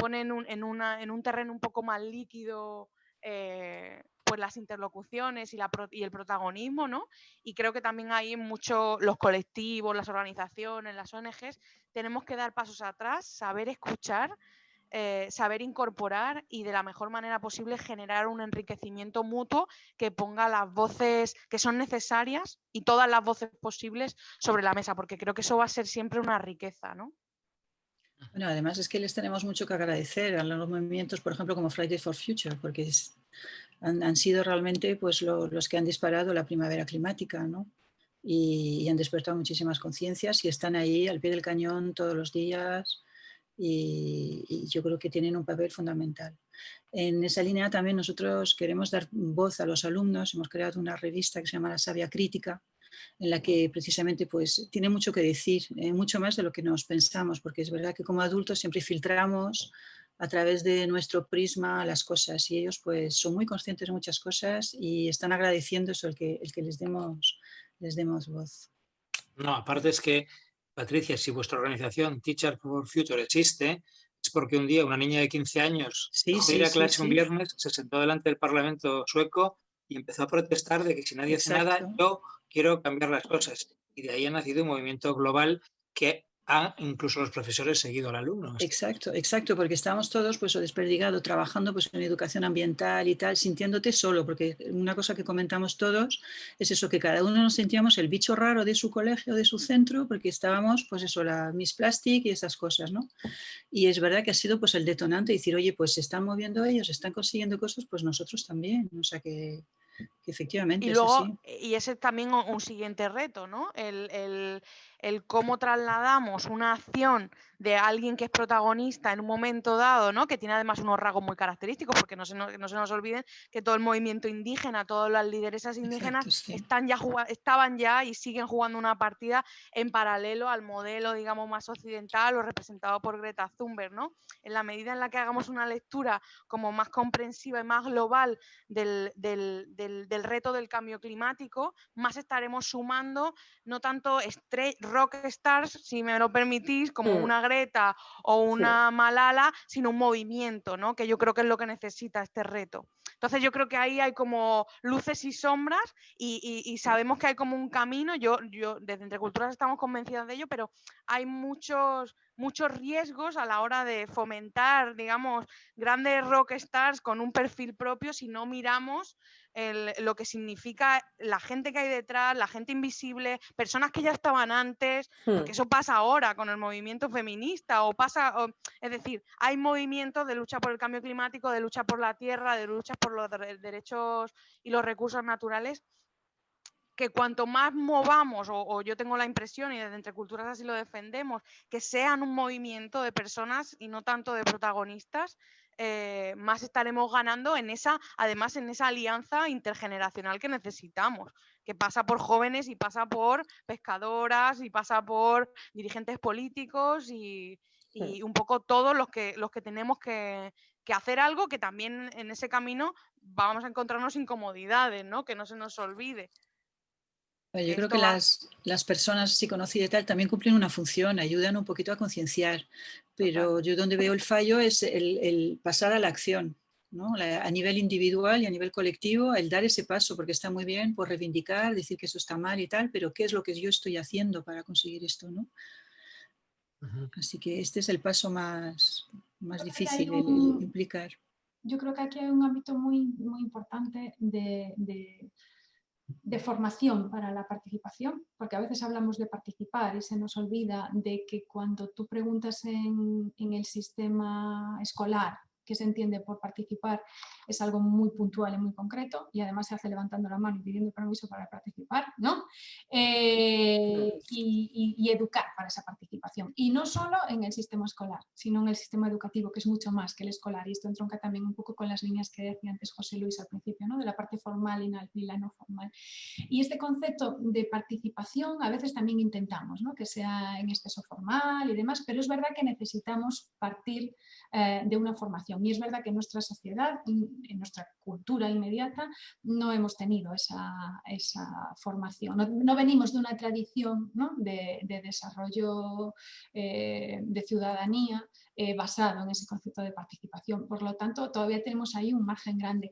en un terreno un poco más líquido pues las interlocuciones y el protagonismo, ¿no? Y creo que también hay mucho los colectivos, las organizaciones, las ONGs, tenemos que dar pasos atrás, saber escuchar, saber incorporar y de la mejor manera posible generar un enriquecimiento mutuo que ponga las voces que son necesarias y todas las voces posibles sobre la mesa, porque creo que eso va a ser siempre una riqueza, ¿no? Bueno, además es que les tenemos mucho que agradecer a los movimientos, por ejemplo, como Fridays for Future, porque han sido realmente pues, los que han disparado la primavera climática, ¿no? Y han despertado muchísimas conciencias y están ahí al pie del cañón todos los días y yo creo que tienen un papel fundamental. En esa línea también nosotros queremos dar voz a los alumnos. Hemos creado una revista que se llama La Savia Crítica, en la que precisamente pues, tiene mucho que decir, mucho más de lo que nos pensamos, porque es verdad que como adultos siempre filtramos a través de nuestro prisma las cosas y ellos pues, son muy conscientes de muchas cosas y están agradeciendo eso, el que les demos voz. No, aparte es que, Patricia, si vuestra organización Teachers for Future existe, es porque un día una niña de 15 años dejó de ir a clase un viernes, se sentó delante del Parlamento sueco y empezó a protestar de que si nadie hace nada, yo quiero cambiar las cosas. Y de ahí ha nacido un movimiento global que incluso los profesores seguido al alumno. Exacto, porque estábamos todos pues desperdigados trabajando pues en educación ambiental y tal, sintiéndote solo, porque una cosa que comentamos todos es eso, que cada uno nos sentíamos el bicho raro de su colegio, de su centro, porque estábamos pues eso, la Miss Plastic y esas cosas, ¿no? Y es verdad que ha sido pues el detonante de decir, oye, pues se están moviendo ellos, están consiguiendo cosas, pues nosotros también, o sea que efectivamente y luego, es así. Y ese es también un siguiente reto, ¿no? El cómo trasladamos una acción de alguien que es protagonista en un momento dado, ¿no? Que tiene además unos rasgos muy característicos, porque no se nos olviden que todo el movimiento indígena, todas las lideresas indígenas estaban ya y siguen jugando una partida en paralelo al modelo, digamos, más occidental o representado por Greta Thunberg, ¿no? En la medida en la que hagamos una lectura como más comprensiva y más global del reto del cambio climático, más estaremos sumando no tanto rock stars, si me lo permitís, como una Greta o una Malala, sino un movimiento, ¿no? Que yo creo que es lo que necesita este reto. Entonces yo creo que ahí hay como luces y sombras y sabemos que hay como un camino. Yo desde Entre Culturas estamos convencidos de ello, pero hay muchos riesgos a la hora de fomentar, digamos, grandes rock stars con un perfil propio si no miramos lo que significa la gente que hay detrás, la gente invisible, personas que ya estaban antes, porque eso pasa ahora con el movimiento feminista, es decir, hay movimientos de lucha por el cambio climático, de lucha por la tierra, de lucha por los derechos y los recursos naturales, que cuanto más movamos, o yo tengo la impresión, y desde Entre Culturas así lo defendemos, que sean un movimiento de personas y no tanto de protagonistas, más estaremos ganando además en esa alianza intergeneracional que necesitamos, que pasa por jóvenes y pasa por pescadoras y pasa por dirigentes políticos y un poco todos los que tenemos que hacer algo, que también en ese camino vamos a encontrarnos incomodidades, ¿no? Que no se nos olvide. Yo creo que las personas así conocidas y tal también cumplen una función, ayudan un poquito a concienciar, pero yo donde veo el fallo es el pasar a la acción, ¿no? A nivel individual y a nivel colectivo, el dar ese paso, porque está muy bien por reivindicar, decir que eso está mal y tal, pero ¿qué es lo que yo estoy haciendo para conseguir esto, ¿no? Así que este es el paso más difícil, el implicar. Yo creo que aquí hay un ámbito muy, muy importante de formación para la participación, porque a veces hablamos de participar y se nos olvida de que cuando tú preguntas en el sistema escolar qué se entiende por participar, es algo muy puntual y muy concreto, y además se hace levantando la mano y pidiendo permiso para participar, ¿no? Y educar para esa participación. Y no solo en el sistema escolar, sino en el sistema educativo, que es mucho más que el escolar, y esto entronca también un poco con las líneas que decía antes José Luis al principio, ¿no? De la parte formal y la no formal. Y este concepto de participación a veces también intentamos, ¿no? Que sea en exceso formal y demás, pero es verdad que necesitamos partir de una formación. Y es verdad que en nuestra sociedad, en nuestra cultura inmediata, no hemos tenido esa formación. No venimos de una tradición, ¿no? de desarrollo de ciudadanía basado en ese concepto de participación. Por lo tanto, todavía tenemos ahí un margen grande.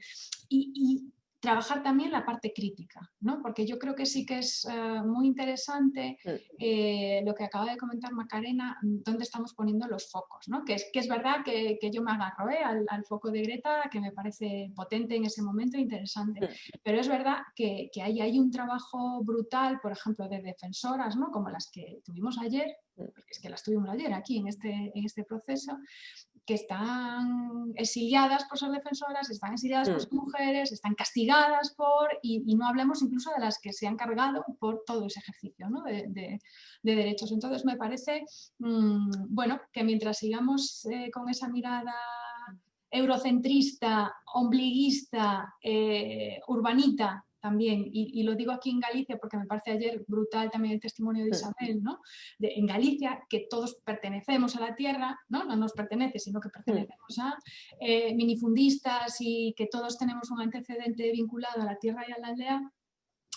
Y trabajar también la parte crítica, ¿no? Porque yo creo que sí que es muy interesante lo que acaba de comentar Macarena, dónde estamos poniendo los focos, ¿no? Que es verdad que yo me agarro al foco de Greta, que me parece potente en ese momento, interesante, pero es verdad que ahí hay un trabajo brutal, por ejemplo, de defensoras, ¿no? Como las que tuvimos ayer, porque es que las tuvimos ayer aquí en este proceso, que están exiliadas por ser defensoras, están exiliadas por ser mujeres, están castigadas y no hablemos incluso de las que se han cargado por todo ese ejercicio, ¿no? de derechos. Entonces me parece, bueno, que mientras sigamos con esa mirada eurocentrista, ombliguista, urbanita, también, y lo digo aquí en Galicia porque me parece ayer brutal también el testimonio de Isabel, ¿no? En Galicia, que todos pertenecemos a la tierra, no nos pertenece, sino que pertenecemos a minifundistas y que todos tenemos un antecedente vinculado a la tierra y a la aldea,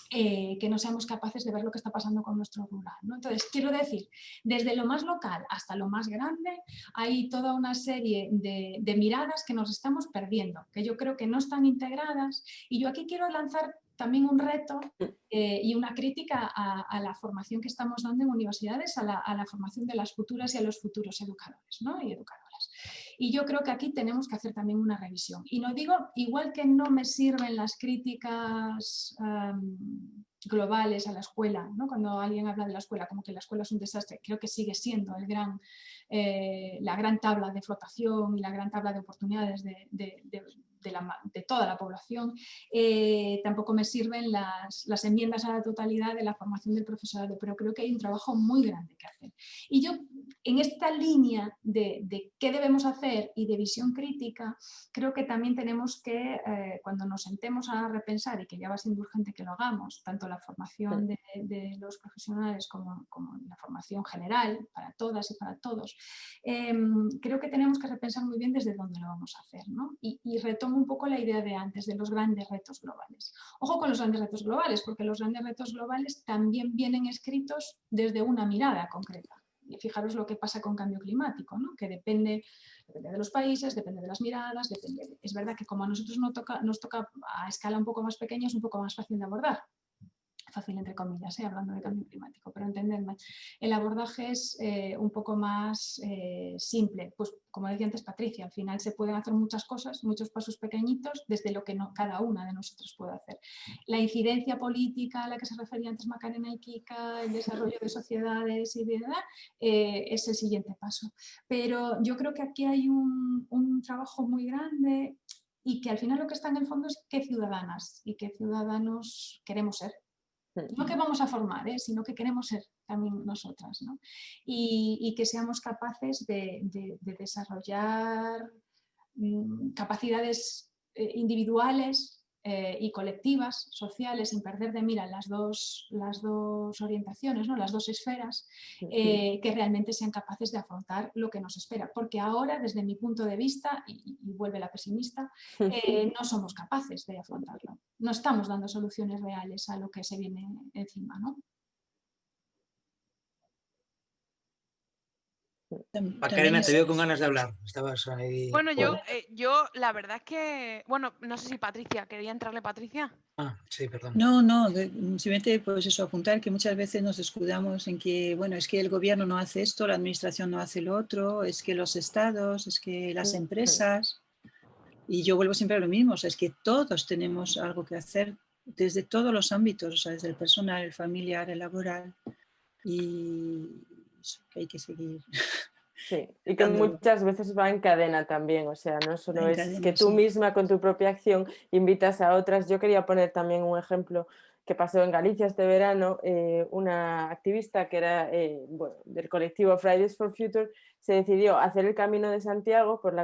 que no seamos capaces de ver lo que está pasando con nuestro rural, ¿no? Entonces, quiero decir, desde lo más local hasta lo más grande, hay toda una serie de miradas que nos estamos perdiendo, que yo creo que no están integradas, y yo aquí quiero lanzar también un reto y una crítica a la formación que estamos dando en universidades, a la formación de las futuras y a los futuros educadores, ¿no? Y educadoras. Y yo creo que aquí tenemos que hacer también una revisión. Y no digo, igual que no me sirven las críticas globales a la escuela, ¿no? Cuando alguien habla de la escuela como que la escuela es un desastre, creo que sigue siendo la gran tabla de flotación y la gran tabla de oportunidades de toda la población. Tampoco me sirven las enmiendas a la totalidad de la formación del profesorado, pero creo que hay un trabajo muy grande que hacer. Y yo, en esta línea de qué debemos hacer y de visión crítica, creo que también tenemos que, cuando nos sentemos a repensar, y que ya va siendo urgente que lo hagamos, tanto la formación de los profesionales como la formación general para todas y para todos, creo que tenemos que repensar muy bien desde dónde lo vamos a hacer, ¿no? Y retomo un poco la idea de antes, de los grandes retos globales. Ojo con los grandes retos globales, porque los grandes retos globales también vienen escritos desde una mirada concreta. Y fijaros lo que pasa con cambio climático, ¿no? Que depende de los países, depende de las miradas, es verdad que como a nosotros nos toca a escala un poco más pequeña, es un poco más fácil de abordar. fácil entre comillas, hablando de cambio climático, pero entendedme, el abordaje es un poco más simple. Pues como decía antes Patricia, al final se pueden hacer muchas cosas, muchos pasos pequeñitos desde lo que cada una de nosotros puede hacer. La incidencia política a la que se refería antes Macarena y Kika, el desarrollo de sociedades y de edad, es el siguiente paso. Pero yo creo que aquí hay un trabajo muy grande y que al final lo que está en el fondo es qué ciudadanas y qué ciudadanos queremos ser. No que vamos a formar, sino que queremos ser también nosotras, ¿no? Y que seamos capaces de desarrollar capacidades individuales y colectivas, sociales, sin perder de mira las dos orientaciones, ¿no? Las dos esferas, que realmente sean capaces de afrontar lo que nos espera. Porque ahora, desde mi punto de vista, y vuelve la pesimista, no somos capaces de afrontarlo. No estamos dando soluciones reales a lo que se viene encima, ¿no? Macarena, te veo con ganas de hablar. Estabas ahí. Bueno, yo la verdad es que, bueno, no sé si Patricia, ¿quería entrarle Patricia? Ah, sí, perdón. No, simplemente pues eso, apuntar que muchas veces nos escudamos en que, bueno, es que el gobierno no hace esto, la administración no hace lo otro, es que los estados, es que las empresas, y yo vuelvo siempre a lo mismo, o sea, es que todos tenemos algo que hacer desde todos los ámbitos, o sea, desde el personal, el familiar, el laboral, y eso, que hay que seguir. Sí, y que muchas veces va en cadena también, o sea, no solo es cadena, que tú misma con tu propia acción invitas a otras. Yo quería poner también un ejemplo que pasó en Galicia este verano. Una activista que era del colectivo Fridays for Future se decidió hacer el Camino de Santiago por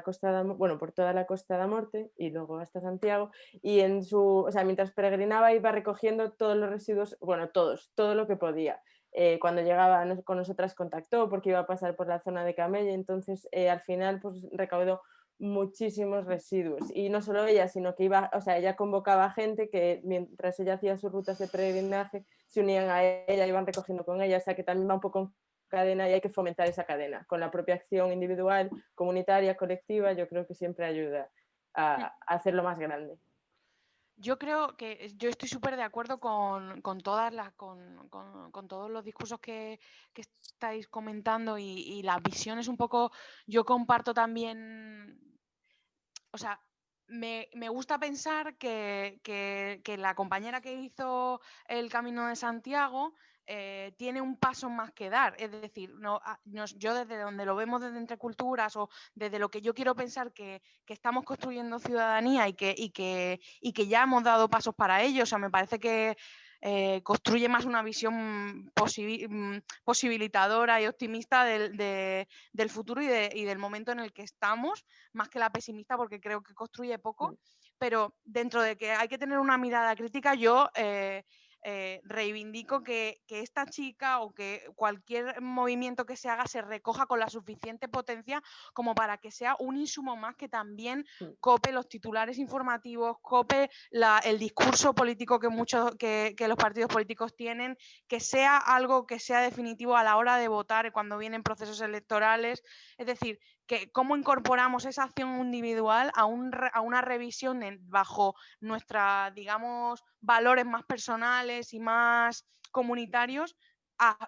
por toda la Costa da Morte y luego hasta Santiago, y mientras peregrinaba iba recogiendo todos los residuos, todo lo que podía. Cuando llegaba con nosotras contactó porque iba a pasar por la zona de Camella, entonces al final pues recaudó muchísimos residuos, y no solo ella, sino que ella convocaba a gente que mientras ella hacía sus rutas de peregrinaje se unían a ella, iban recogiendo con ella, o sea que también va un poco en cadena y hay que fomentar esa cadena con la propia acción individual, comunitaria, colectiva. Yo creo que siempre ayuda a hacerlo más grande. Yo creo que yo estoy súper de acuerdo con todos los discursos que estáis comentando y las visiones un poco. Yo comparto también, o sea, me gusta pensar que la compañera que hizo el Camino de Santiago tiene un paso más que dar. Es decir, yo desde donde lo vemos desde Entre Culturas, o desde lo que yo quiero pensar que estamos construyendo ciudadanía y que ya hemos dado pasos para ello, o sea, me parece que construye más una visión posibilitadora y optimista del futuro y del momento en el que estamos, más que la pesimista, porque creo que construye poco. Pero dentro de que hay que tener una mirada crítica, yo reivindico que esta chica o que cualquier movimiento que se haga se recoja con la suficiente potencia como para que sea un insumo más que también cope los titulares informativos, cope el discurso político que los partidos políticos tienen, que sea algo que sea definitivo a la hora de votar cuando vienen procesos electorales. Es decir, que cómo incorporamos esa acción individual a una revisión bajo nuestros, digamos, valores más personales y más comunitarios,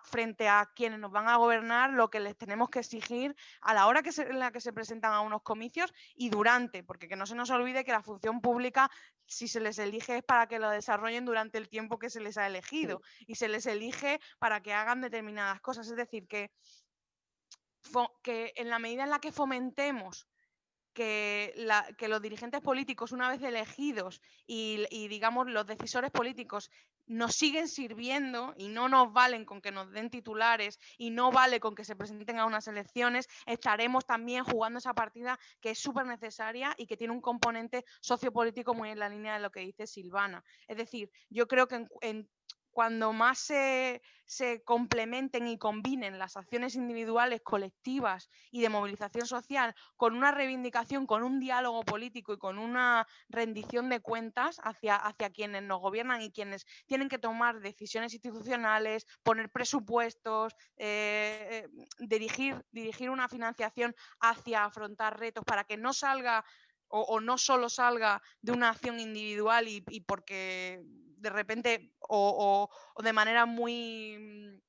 frente a quienes nos van a gobernar, lo que les tenemos que exigir a la hora en la que se presentan a unos comicios y durante, porque que no se nos olvide que la función pública, si se les elige, es para que lo desarrollen durante el tiempo que se les ha elegido, y se les elige para que hagan determinadas cosas. Es decir, que en la medida en la que fomentemos que los dirigentes políticos, una vez elegidos y digamos los decisores políticos, nos siguen sirviendo y no nos valen con que nos den titulares y no vale con que se presenten a unas elecciones, estaremos también jugando esa partida que es súper necesaria y que tiene un componente sociopolítico muy en la línea de lo que dice Silvana. Es decir, yo creo que cuando más se complementen y combinen las acciones individuales, colectivas y de movilización social con una reivindicación, con un diálogo político y con una rendición de cuentas hacia quienes nos gobiernan y quienes tienen que tomar decisiones institucionales, poner presupuestos, dirigir una financiación hacia afrontar retos para que no salga o no solo salga de una acción individual y porque de repente o de manera muy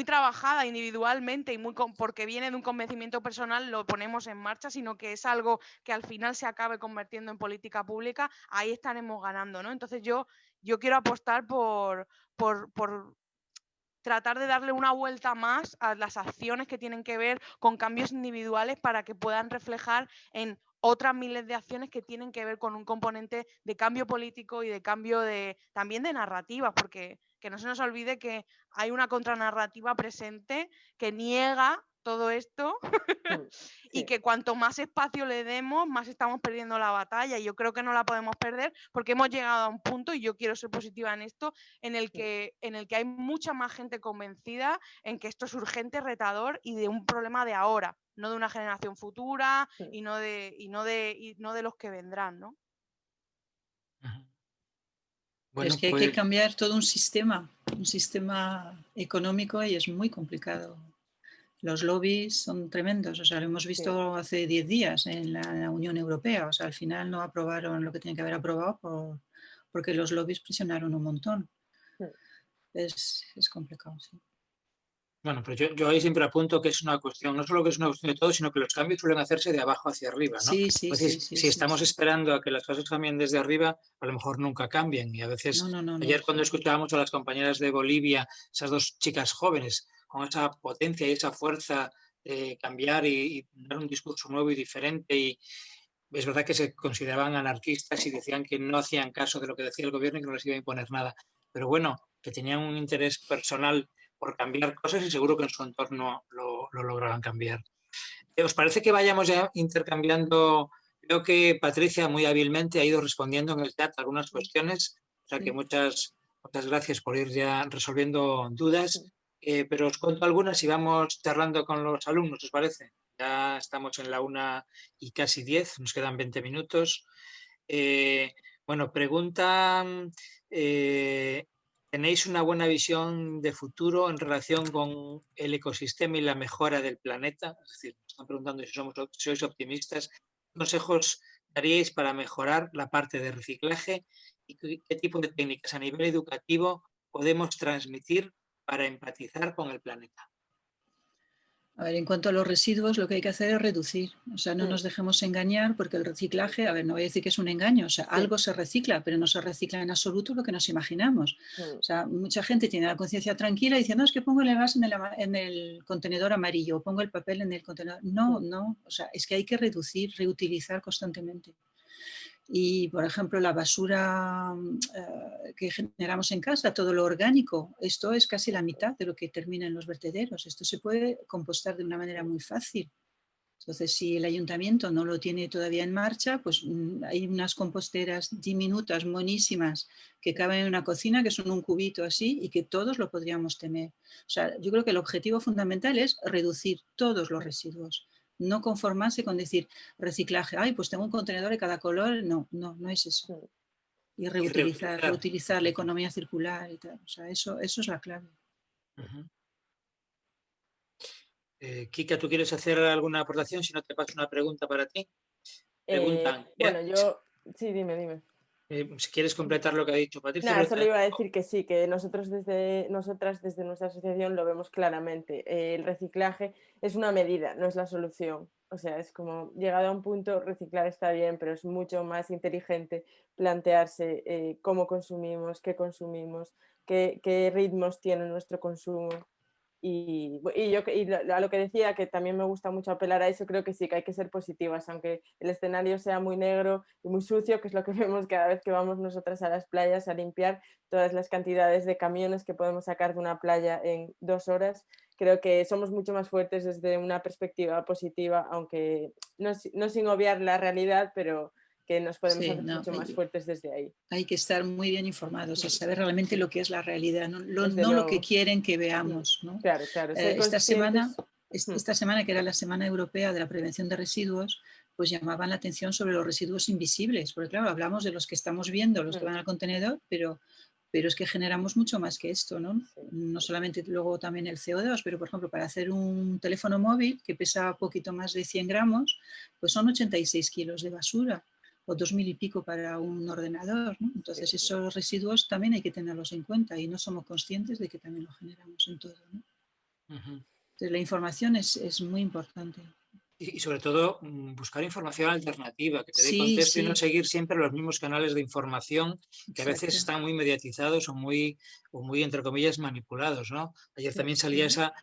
trabajada individualmente y porque viene de un convencimiento personal lo ponemos en marcha, sino que es algo que al final se acabe convirtiendo en política pública, ahí estaremos ganando, ¿no? Entonces yo quiero apostar por tratar de darle una vuelta más a las acciones que tienen que ver con cambios individuales para que puedan reflejar en otras miles de acciones que tienen que ver con un componente de cambio político y de cambio también de narrativas, porque que no se nos olvide que hay una contranarrativa presente que niega todo esto y que cuanto más espacio le demos, más estamos perdiendo la batalla. Y yo creo que no la podemos perder porque hemos llegado a un punto, y yo quiero ser positiva en esto, en el que hay mucha más gente convencida en que esto es urgente, retador y de un problema de ahora, no de una generación futura y no de los que vendrán, ¿no? Bueno, es que hay que cambiar todo un sistema económico y es muy complicado. Los lobbies son tremendos, o sea, lo hemos visto hace 10 días en la Unión Europea, o sea, al final no aprobaron lo que tenían que haber aprobado porque los lobbies presionaron un montón. Es complicado, sí. Bueno, pero yo ahí siempre apunto que es una cuestión, no solo que es una cuestión de todo, sino que los cambios suelen hacerse de abajo hacia arriba, ¿no? Sí, si estamos esperando a que las cosas cambien desde arriba, a lo mejor nunca cambian. Y a veces, ayer cuando escuchábamos a las compañeras de Bolivia, esas dos chicas jóvenes, con esa potencia y esa fuerza de cambiar y dar un discurso nuevo y diferente, y es verdad que se consideraban anarquistas y decían que no hacían caso de lo que decía el gobierno y que no les iba a imponer nada. Pero bueno, que tenían un interés personal por cambiar cosas y seguro que en su entorno lo lograban cambiar. ¿Os parece que vayamos ya intercambiando? Creo que Patricia muy hábilmente ha ido respondiendo en el chat algunas cuestiones, o sea que muchas gracias por ir ya resolviendo dudas, pero os cuento algunas y vamos charlando con los alumnos, ¿os parece? Ya estamos en la 1:10, nos quedan 20 minutos. Bueno, preguntan... ¿Tenéis una buena visión de futuro en relación con el ecosistema y la mejora del planeta? Es decir, me están preguntando si sois optimistas. ¿Qué consejos daríais para mejorar la parte de reciclaje y qué tipo de técnicas a nivel educativo podemos transmitir para empatizar con el planeta? A ver, en cuanto a los residuos, lo que hay que hacer es reducir. O sea, no nos dejemos engañar porque el reciclaje, a ver, no voy a decir que es un engaño, o sea, algo se recicla, pero no se recicla en absoluto lo que nos imaginamos. O sea, mucha gente tiene la conciencia tranquila y dice, no, es que pongo el envase en el contenedor amarillo o pongo el papel en el contenedor. No, o sea, es que hay que reducir, reutilizar constantemente. Y, por ejemplo, la basura que generamos en casa, todo lo orgánico, esto es casi la mitad de lo que termina en los vertederos. Esto se puede compostar de una manera muy fácil. Entonces, si el ayuntamiento no lo tiene todavía en marcha, pues hay unas composteras diminutas, monísimas, que caben en una cocina, que son un cubito así y que todos lo podríamos tener. O sea, yo creo que el objetivo fundamental es reducir todos los residuos. No conformarse con decir reciclaje, ay, pues tengo un contenedor de cada color. No es eso. Y reutilizar la economía circular y tal. O sea, eso es la clave. Kika, ¿tú quieres hacer alguna aportación? Si no, te paso una pregunta para ti. Preguntan. Sí, dime. Si quieres completar lo que ha dicho Patricia. Nada, solo iba a decir que sí, que nosotras desde nuestra asociación lo vemos claramente. El reciclaje es una medida, no es la solución. O sea, es como, llegado a un punto, reciclar está bien, pero es mucho más inteligente plantearse cómo consumimos, qué ritmos tiene nuestro consumo. Y a lo que decía, que también me gusta mucho apelar a eso, creo que sí, que hay que ser positivas, aunque el escenario sea muy negro y muy sucio, que es lo que vemos cada vez que vamos nosotras a las playas a limpiar todas las cantidades de camiones que podemos sacar de una playa en 2 horas. Creo que somos mucho más fuertes desde una perspectiva positiva, aunque no sin obviar la realidad, pero que nos podemos hacer mucho más fuertes desde ahí. Hay que estar muy bien informados y saber realmente lo que es la realidad, no lo que quieren que veamos, ¿no? Claro. Esta semana, que era la Semana Europea de la Prevención de Residuos, pues llamaban la atención sobre los residuos invisibles, porque claro, hablamos de los que estamos viendo, los que van al contenedor, pero pero es que generamos mucho más que esto, ¿no? No solamente luego también el CO2, pero por ejemplo para hacer un teléfono móvil que pesa poquito más de 100 gramos, pues son 86 kilos de basura o 2000 y pico para un ordenador, ¿no? Entonces esos residuos también hay que tenerlos en cuenta y no somos conscientes de que también los generamos en todo, ¿no? Entonces la información es muy importante. Y sobre todo buscar información alternativa, que te dé Sí, contexto y no sí. seguir siempre los mismos canales de información que a veces Exacto. están muy mediatizados o muy, entre comillas, manipulados, ¿no? Ayer también salía esa,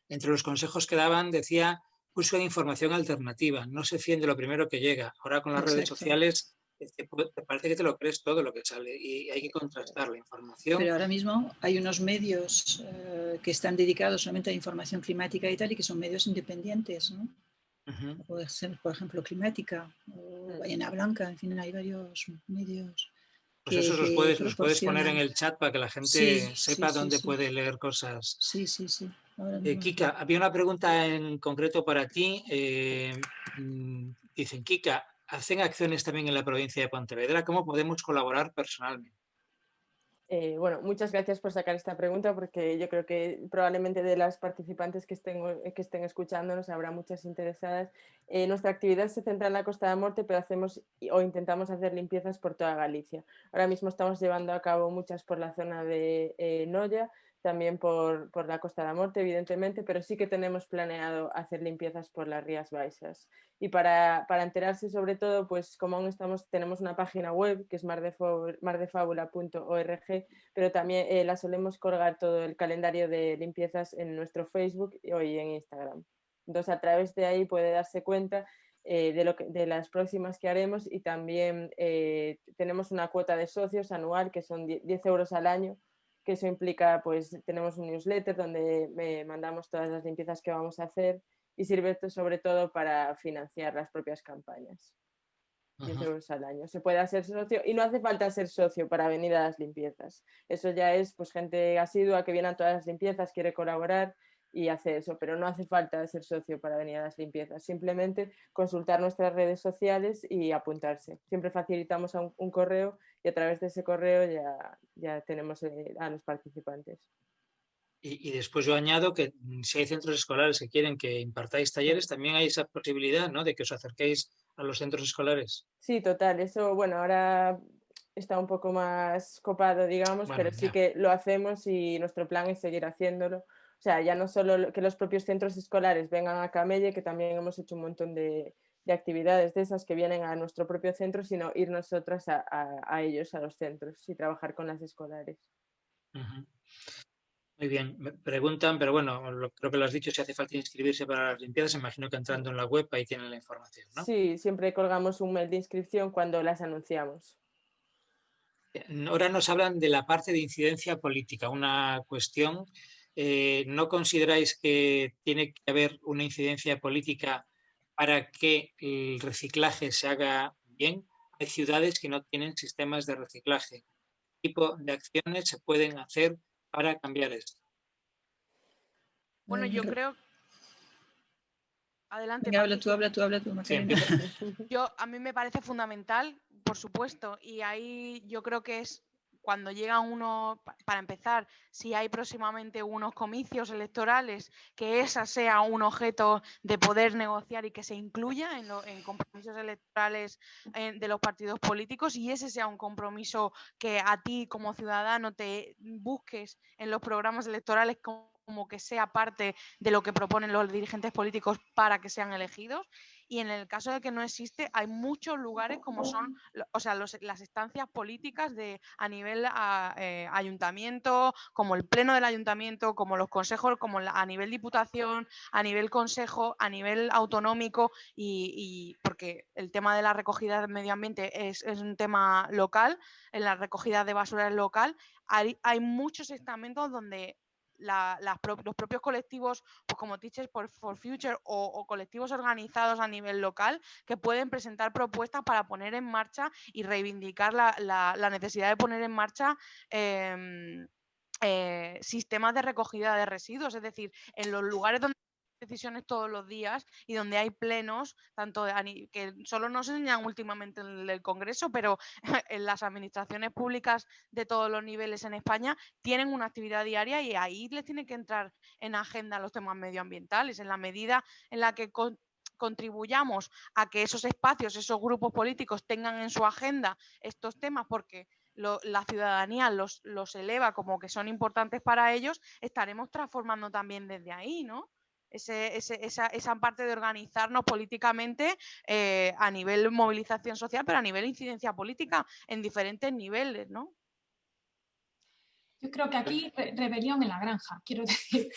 entre los consejos que daban, decía, busca información alternativa, no se fíen de lo primero que llega. Ahora con las redes Exacto. sociales te parece que te lo crees todo lo que sale y hay que contrastar la información. Pero ahora mismo hay unos medios que están dedicados solamente a información climática y tal, y que son medios independientes, ¿no? Puede ser, por ejemplo, Climática o Ballena Blanca, en fin, hay varios medios. Pues eso los puedes poner en el chat para que la gente sepa dónde puede leer cosas. Sí, sí, sí. Kika, había una pregunta en concreto para ti. Dicen, Kika, ¿hacen acciones también en la provincia de Pontevedra? ¿Cómo podemos colaborar personalmente? Bueno, muchas gracias por sacar esta pregunta, porque yo creo que probablemente de las participantes que estén escuchándonos habrá muchas interesadas. Nuestra actividad se centra en la Costa da Morte, pero hacemos o intentamos hacer limpiezas por toda Galicia. Ahora mismo estamos llevando a cabo muchas por la zona de Noia, también por la Costa da Morte, evidentemente, pero sí que tenemos planeado hacer limpiezas por las Rías Baixas. Y para enterarse sobre todo, pues como aún tenemos una página web que es mardefabula.org, pero también la solemos colgar todo el calendario de limpiezas en nuestro Facebook y en Instagram. Entonces a través de ahí puede darse cuenta de las próximas que haremos, y también tenemos una cuota de socios anual que son 10 euros al año, que eso implica, pues tenemos un newsletter donde mandamos todas las limpiezas que vamos a hacer, y sirve sobre todo para financiar las propias campañas. 10 euros al año. Se puede hacer socio y no hace falta ser socio para venir a las limpiezas. Eso ya es pues gente asidua que viene a todas las limpiezas, quiere colaborar y hace eso, pero no hace falta ser socio para venir a las limpiezas. Simplemente consultar nuestras redes sociales y apuntarse. Siempre facilitamos un correo, y a través de ese correo ya tenemos a los participantes. Y después yo añado que si hay centros escolares que quieren que impartáis talleres, también hay esa posibilidad, ¿no?, de que os acerquéis a los centros escolares. Sí, total. Eso, bueno, ahora está un poco más copado, digamos, pero sí que lo hacemos, y nuestro plan es seguir haciéndolo. O sea, ya no solo que los propios centros escolares vengan a Camelle, que también hemos hecho un montón de actividades de esas que vienen a nuestro propio centro, sino ir nosotras a ellos, a los centros, y trabajar con las escolares. Muy bien, me preguntan, pero bueno, creo que lo has dicho, si hace falta inscribirse para las limpiezas, imagino que entrando en la web ahí tienen la información, ¿no? Sí, siempre colgamos un mail de inscripción cuando las anunciamos. Ahora nos hablan de la parte de incidencia política, una cuestión. ¿No consideráis que tiene que haber una incidencia política para que el reciclaje se haga bien? Hay ciudades que no tienen sistemas de reciclaje. ¿Qué tipo de acciones se pueden hacer para cambiar esto? Bueno, yo creo... Adelante. Venga, habla tú, Macarena. A mí me parece fundamental, por supuesto, y ahí yo creo que es cuando llega uno, para empezar, si hay próximamente unos comicios electorales, que esa sea un objeto de poder negociar y que se incluya en compromisos electorales de los partidos políticos, y ese sea un compromiso que a ti como ciudadano te busques en los programas electorales como que sea parte de lo que proponen los dirigentes políticos para que sean elegidos. Y en el caso de que no existe, hay muchos lugares como son, o sea, las estancias políticas a nivel ayuntamiento, como el pleno del ayuntamiento, como los consejos, como a nivel diputación, a nivel consejo, a nivel autonómico, y porque el tema de la recogida del medio ambiente es un tema local, en la recogida de basura es local, hay muchos estamentos donde los propios colectivos, pues como Teachers for Future o colectivos organizados a nivel local, que pueden presentar propuestas para poner en marcha y reivindicar la necesidad de poner en marcha sistemas de recogida de residuos. Es decir, en los lugares donde decisiones todos los días y donde hay plenos, tanto que solo nos enseñan últimamente en el Congreso, pero en las administraciones públicas de todos los niveles en España tienen una actividad diaria y ahí les tiene que entrar en agenda los temas medioambientales, en la medida en la que contribuyamos a que esos espacios, esos grupos políticos tengan en su agenda estos temas porque la ciudadanía los eleva como que son importantes para ellos, estaremos transformando también desde ahí, ¿no? Esa parte de organizarnos políticamente a nivel movilización social, pero a nivel incidencia política en diferentes niveles, ¿no? Yo creo que aquí rebelión en la granja, quiero decir.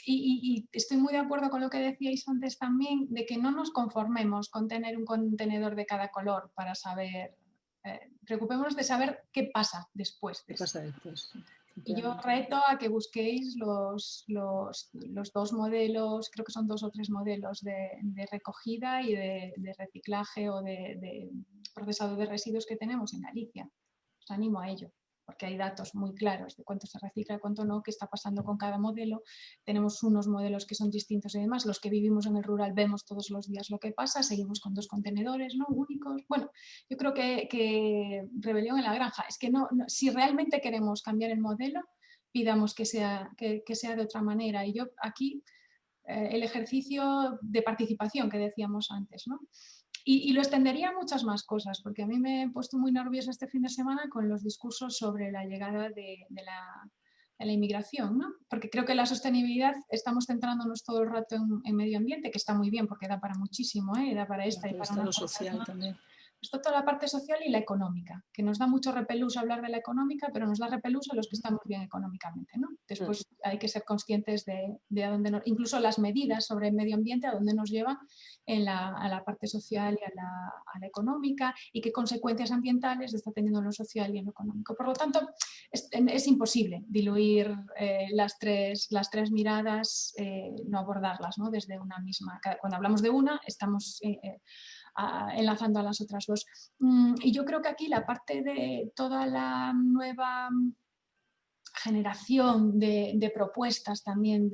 Y estoy muy de acuerdo con lo que decíais antes también, de que no nos conformemos con tener un contenedor de cada color para saber, preocupémonos de saber qué pasa después. ¿Qué pasa después? Y yo reto a que busquéis los 2 modelos, creo que son 2 o 3 modelos de recogida y de reciclaje o de procesado de residuos que tenemos en Galicia. Os animo a ello, porque hay datos muy claros de cuánto se recicla, cuánto no, qué está pasando con cada modelo. Tenemos unos modelos que son distintos y demás. Los que vivimos en el rural vemos todos los días lo que pasa, seguimos con 2 contenedores, ¿no?, únicos. Bueno, yo creo que rebelión en la granja. Es que si realmente queremos cambiar el modelo, pidamos que sea de otra manera. Y yo aquí, el ejercicio de participación que decíamos antes, ¿no? Y lo extendería a muchas más cosas, porque a mí me he puesto muy nerviosa este fin de semana con los discursos sobre la llegada de la inmigración, ¿no? Porque creo que la sostenibilidad estamos centrándonos todo el rato en medio ambiente, que está muy bien porque da para muchísimo, da para esta y para una social también. Está toda la parte social y la económica, que nos da mucho repelús hablar de la económica, pero nos da repelús a los que estamos bien económicamente, ¿no? Después hay que ser conscientes de a dónde incluso las medidas sobre el medio ambiente, a dónde nos llevan a la parte social y a la económica, y qué consecuencias ambientales está teniendo en lo social y en lo económico. Por lo tanto, es imposible diluir las tres miradas, no abordarlas, ¿no?, desde una misma. Cuando hablamos de una, estamos enlazando a las otras 2. Y yo creo que aquí la parte de toda la nueva generación de propuestas también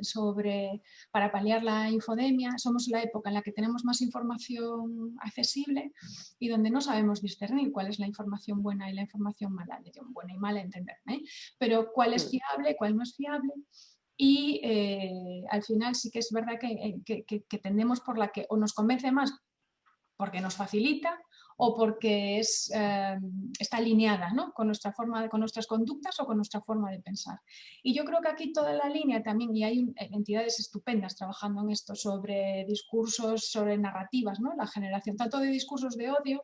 para paliar la infodemia, somos la época en la que tenemos más información accesible y donde no sabemos discernir cuál es la información buena y la información mala. Buena y mala, entenderme, pero cuál es fiable, cuál no es fiable. Y al final sí que es verdad que tendemos por la que o nos convence más porque nos facilita o porque está alineada, ¿no?, con nuestras conductas o con nuestra forma de pensar. Y yo creo que aquí toda la línea también, y hay entidades estupendas trabajando en esto, sobre discursos, sobre narrativas, ¿no?, la generación tanto de discursos de odio,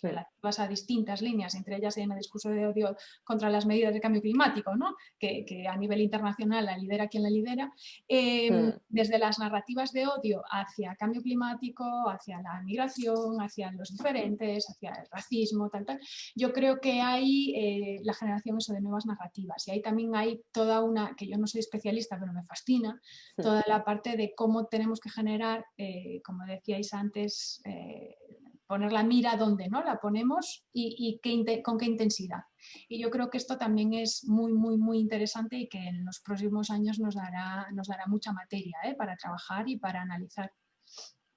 relativas a distintas líneas, entre ellas hay un discurso de odio contra las medidas de cambio climático, ¿no?, que a nivel internacional la lidera quien la lidera, desde las narrativas de odio hacia cambio climático, hacia la migración, hacia los diferentes, hacia el racismo, tal. Yo creo que hay la generación de nuevas narrativas, y ahí también hay toda una, que yo no soy especialista, pero me fascina, toda la parte de cómo tenemos que generar, como decíais antes, poner la mira donde, ¿no?, la ponemos y con qué intensidad. Y yo creo que esto también es muy, muy, muy interesante y que en los próximos años nos dará mucha materia para trabajar y para analizar.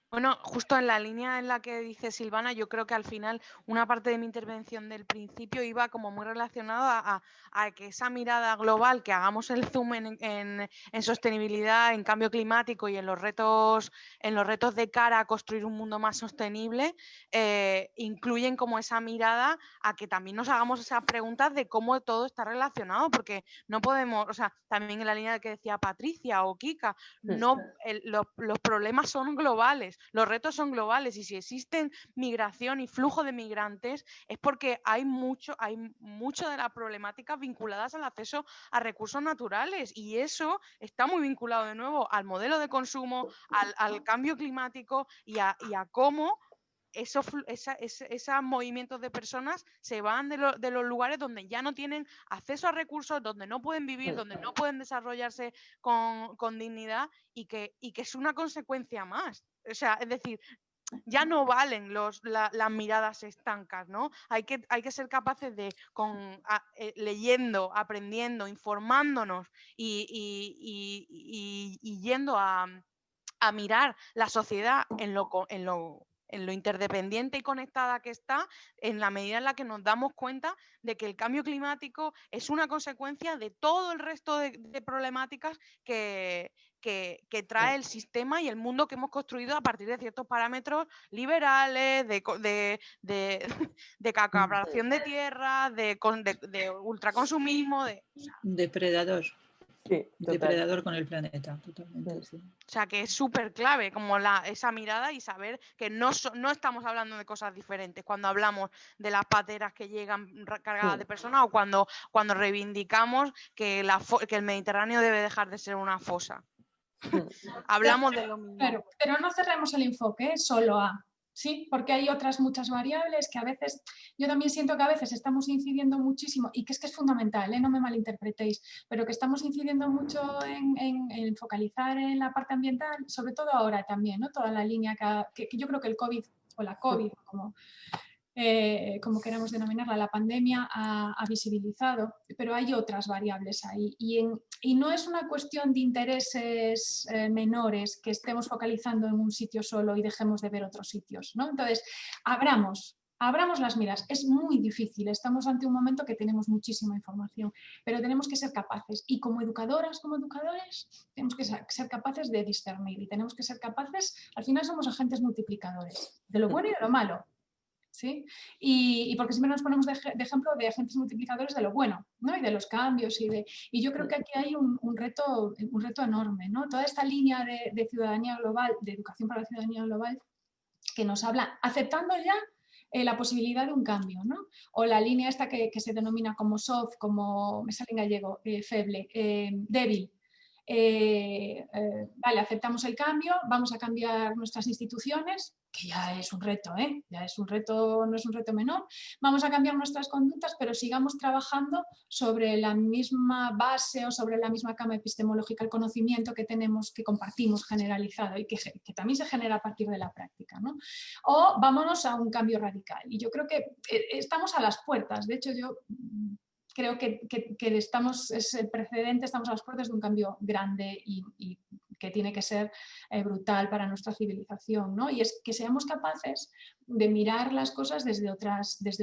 Bueno, justo en la línea en la que dice Silvana, yo creo que al final una parte de mi intervención del principio iba como muy relacionada a que esa mirada global, que hagamos el zoom en sostenibilidad, en cambio climático y en los retos de cara a construir un mundo más sostenible, incluyen como esa mirada a que también nos hagamos esas preguntas de cómo todo está relacionado, porque no podemos, o sea, también en la línea que decía Patricia o Kika, los problemas son globales. Los retos son globales y si existen migración y flujo de migrantes es porque hay mucho de la problemática vinculadas al acceso a recursos naturales, y eso está muy vinculado de nuevo al modelo de consumo, al cambio climático y a cómo esos movimientos de personas se van de los lugares donde ya no tienen acceso a recursos, donde no pueden vivir, donde no pueden desarrollarse con dignidad, y que es una consecuencia más. O sea, es decir, ya no valen las miradas estancas, ¿no? Hay que ser capaces de, leyendo, aprendiendo, informándonos y yendo a mirar la sociedad en lo interdependiente y conectada que está, en la medida en la que nos damos cuenta de que el cambio climático es una consecuencia de todo el resto de problemáticas que trae el sistema y el mundo que hemos construido a partir de ciertos parámetros liberales, de acaparación de tierra, de ultraconsumismo, depredador. Sí, depredador con el planeta, totalmente. Sí. O sea, que es súper clave como esa mirada y saber que no estamos hablando de cosas diferentes cuando hablamos de las pateras que llegan cargadas de personas o cuando reivindicamos que el Mediterráneo debe dejar de ser una fosa. Hablamos de lo mismo. Pero no cerremos el enfoque solo a... Sí, porque hay otras muchas variables que a veces, yo también siento que a veces estamos incidiendo muchísimo y que es fundamental, no me malinterpretéis, pero que estamos incidiendo mucho en focalizar en la parte ambiental, sobre todo ahora también, ¿no? Toda la línea que yo creo que el COVID o la COVID, como queramos denominarla, la pandemia ha visibilizado, pero hay otras variables ahí y no es una cuestión de intereses menores que estemos focalizando en un sitio solo y dejemos de ver otros sitios, ¿no? Entonces, abramos las miras. Es muy difícil, estamos ante un momento que tenemos muchísima información, pero tenemos que ser capaces y como educadoras, como educadores, tenemos que ser capaces de discernir y tenemos que ser capaces, al final somos agentes multiplicadores, de lo bueno y de lo malo. ¿Sí? Y porque siempre nos ponemos de ejemplo de agentes multiplicadores de lo bueno, ¿no? Y de los cambios y yo creo que aquí hay un reto enorme, ¿no? Toda esta línea de ciudadanía global, de educación para la ciudadanía global, que nos habla aceptando ya la posibilidad de un cambio, ¿no? O la línea esta que se denomina como soft, como me sale en gallego, feble, débil. Vale, aceptamos el cambio, vamos a cambiar nuestras instituciones, que ya es un reto, ya es un reto, no es un reto menor, vamos a cambiar nuestras conductas, pero sigamos trabajando sobre la misma base o sobre la misma cama epistemológica, el conocimiento que tenemos, que compartimos generalizado y que también se genera a partir de la práctica, ¿no? O vámonos a un cambio radical. Y yo creo que estamos a las puertas, de hecho yo creo que es el precedente, estamos a las puertas de un cambio grande y que tiene que ser brutal para nuestra civilización, ¿no? Y es que seamos capaces de mirar las cosas desde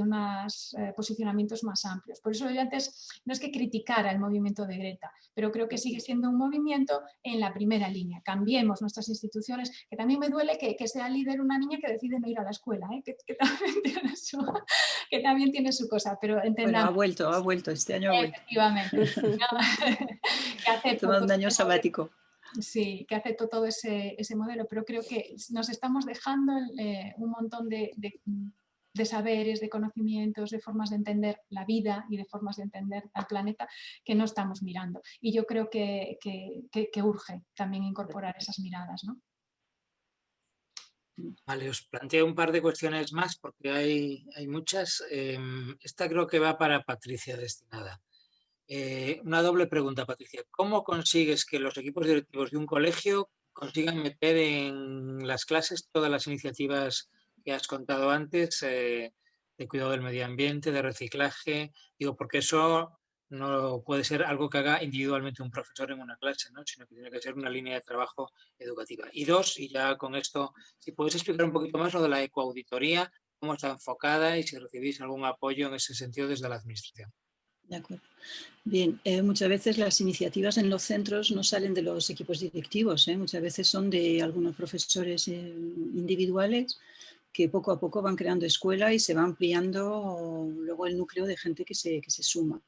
unos posicionamientos más amplios. Por eso yo antes no es que criticara el movimiento de Greta, pero creo que sigue siendo un movimiento en la primera línea. Cambiemos nuestras instituciones, que también me duele que sea líder una niña que decide no ir a la escuela, que también tiene su cosa, pero entendamos. Bueno, ha vuelto, este año ha vuelto. Efectivamente. Toma un año sabático. Sí, que acepto todo ese modelo, pero creo que nos estamos dejando un montón de saberes, de conocimientos, de formas de entender la vida y de formas de entender al planeta que no estamos mirando. Y yo creo que urge también incorporar esas miradas, ¿no? Vale, os planteo un par de cuestiones más porque hay muchas. Esta creo que va para Patricia destinada. Una doble pregunta, Patricia. ¿Cómo consigues que los equipos directivos de un colegio consigan meter en las clases todas las iniciativas que has contado antes, de cuidado del medio ambiente, de reciclaje? Digo, porque eso no puede ser algo que haga individualmente un profesor en una clase, ¿no? Sino que tiene que ser una línea de trabajo educativa. Y dos, y ya con esto, si puedes explicar un poquito más lo de la ecoauditoría, cómo está enfocada y si recibís algún apoyo en ese sentido desde la administración. De acuerdo. Bien, muchas veces las iniciativas en los centros no salen de los equipos directivos, muchas veces son de algunos profesores individuales que poco a poco van creando escuela y se va ampliando luego el núcleo de gente que se suma.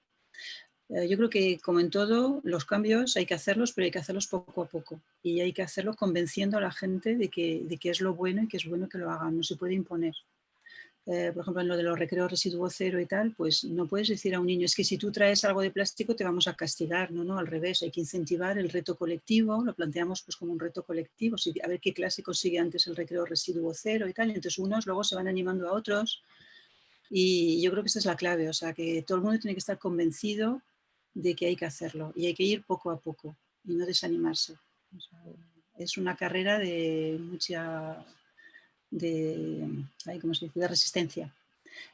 Yo creo que, como en todo, los cambios hay que hacerlos, pero hay que hacerlos poco a poco y hay que hacerlos convenciendo a la gente de que es lo bueno y que es bueno que lo hagan, no se puede imponer. Por ejemplo, en lo de los recreos residuo cero y tal, pues no puedes decir a un niño, es que si tú traes algo de plástico te vamos a castigar. No, al revés, hay que incentivar el reto colectivo, lo planteamos pues como un reto colectivo, a ver qué clase consigue antes el recreo residuo cero y tal, y entonces unos luego se van animando a otros y yo creo que esa es la clave, o sea, que todo el mundo tiene que estar convencido de que hay que hacerlo y hay que ir poco a poco y no desanimarse. O sea, es una carrera de ¿cómo se dice?, de resistencia.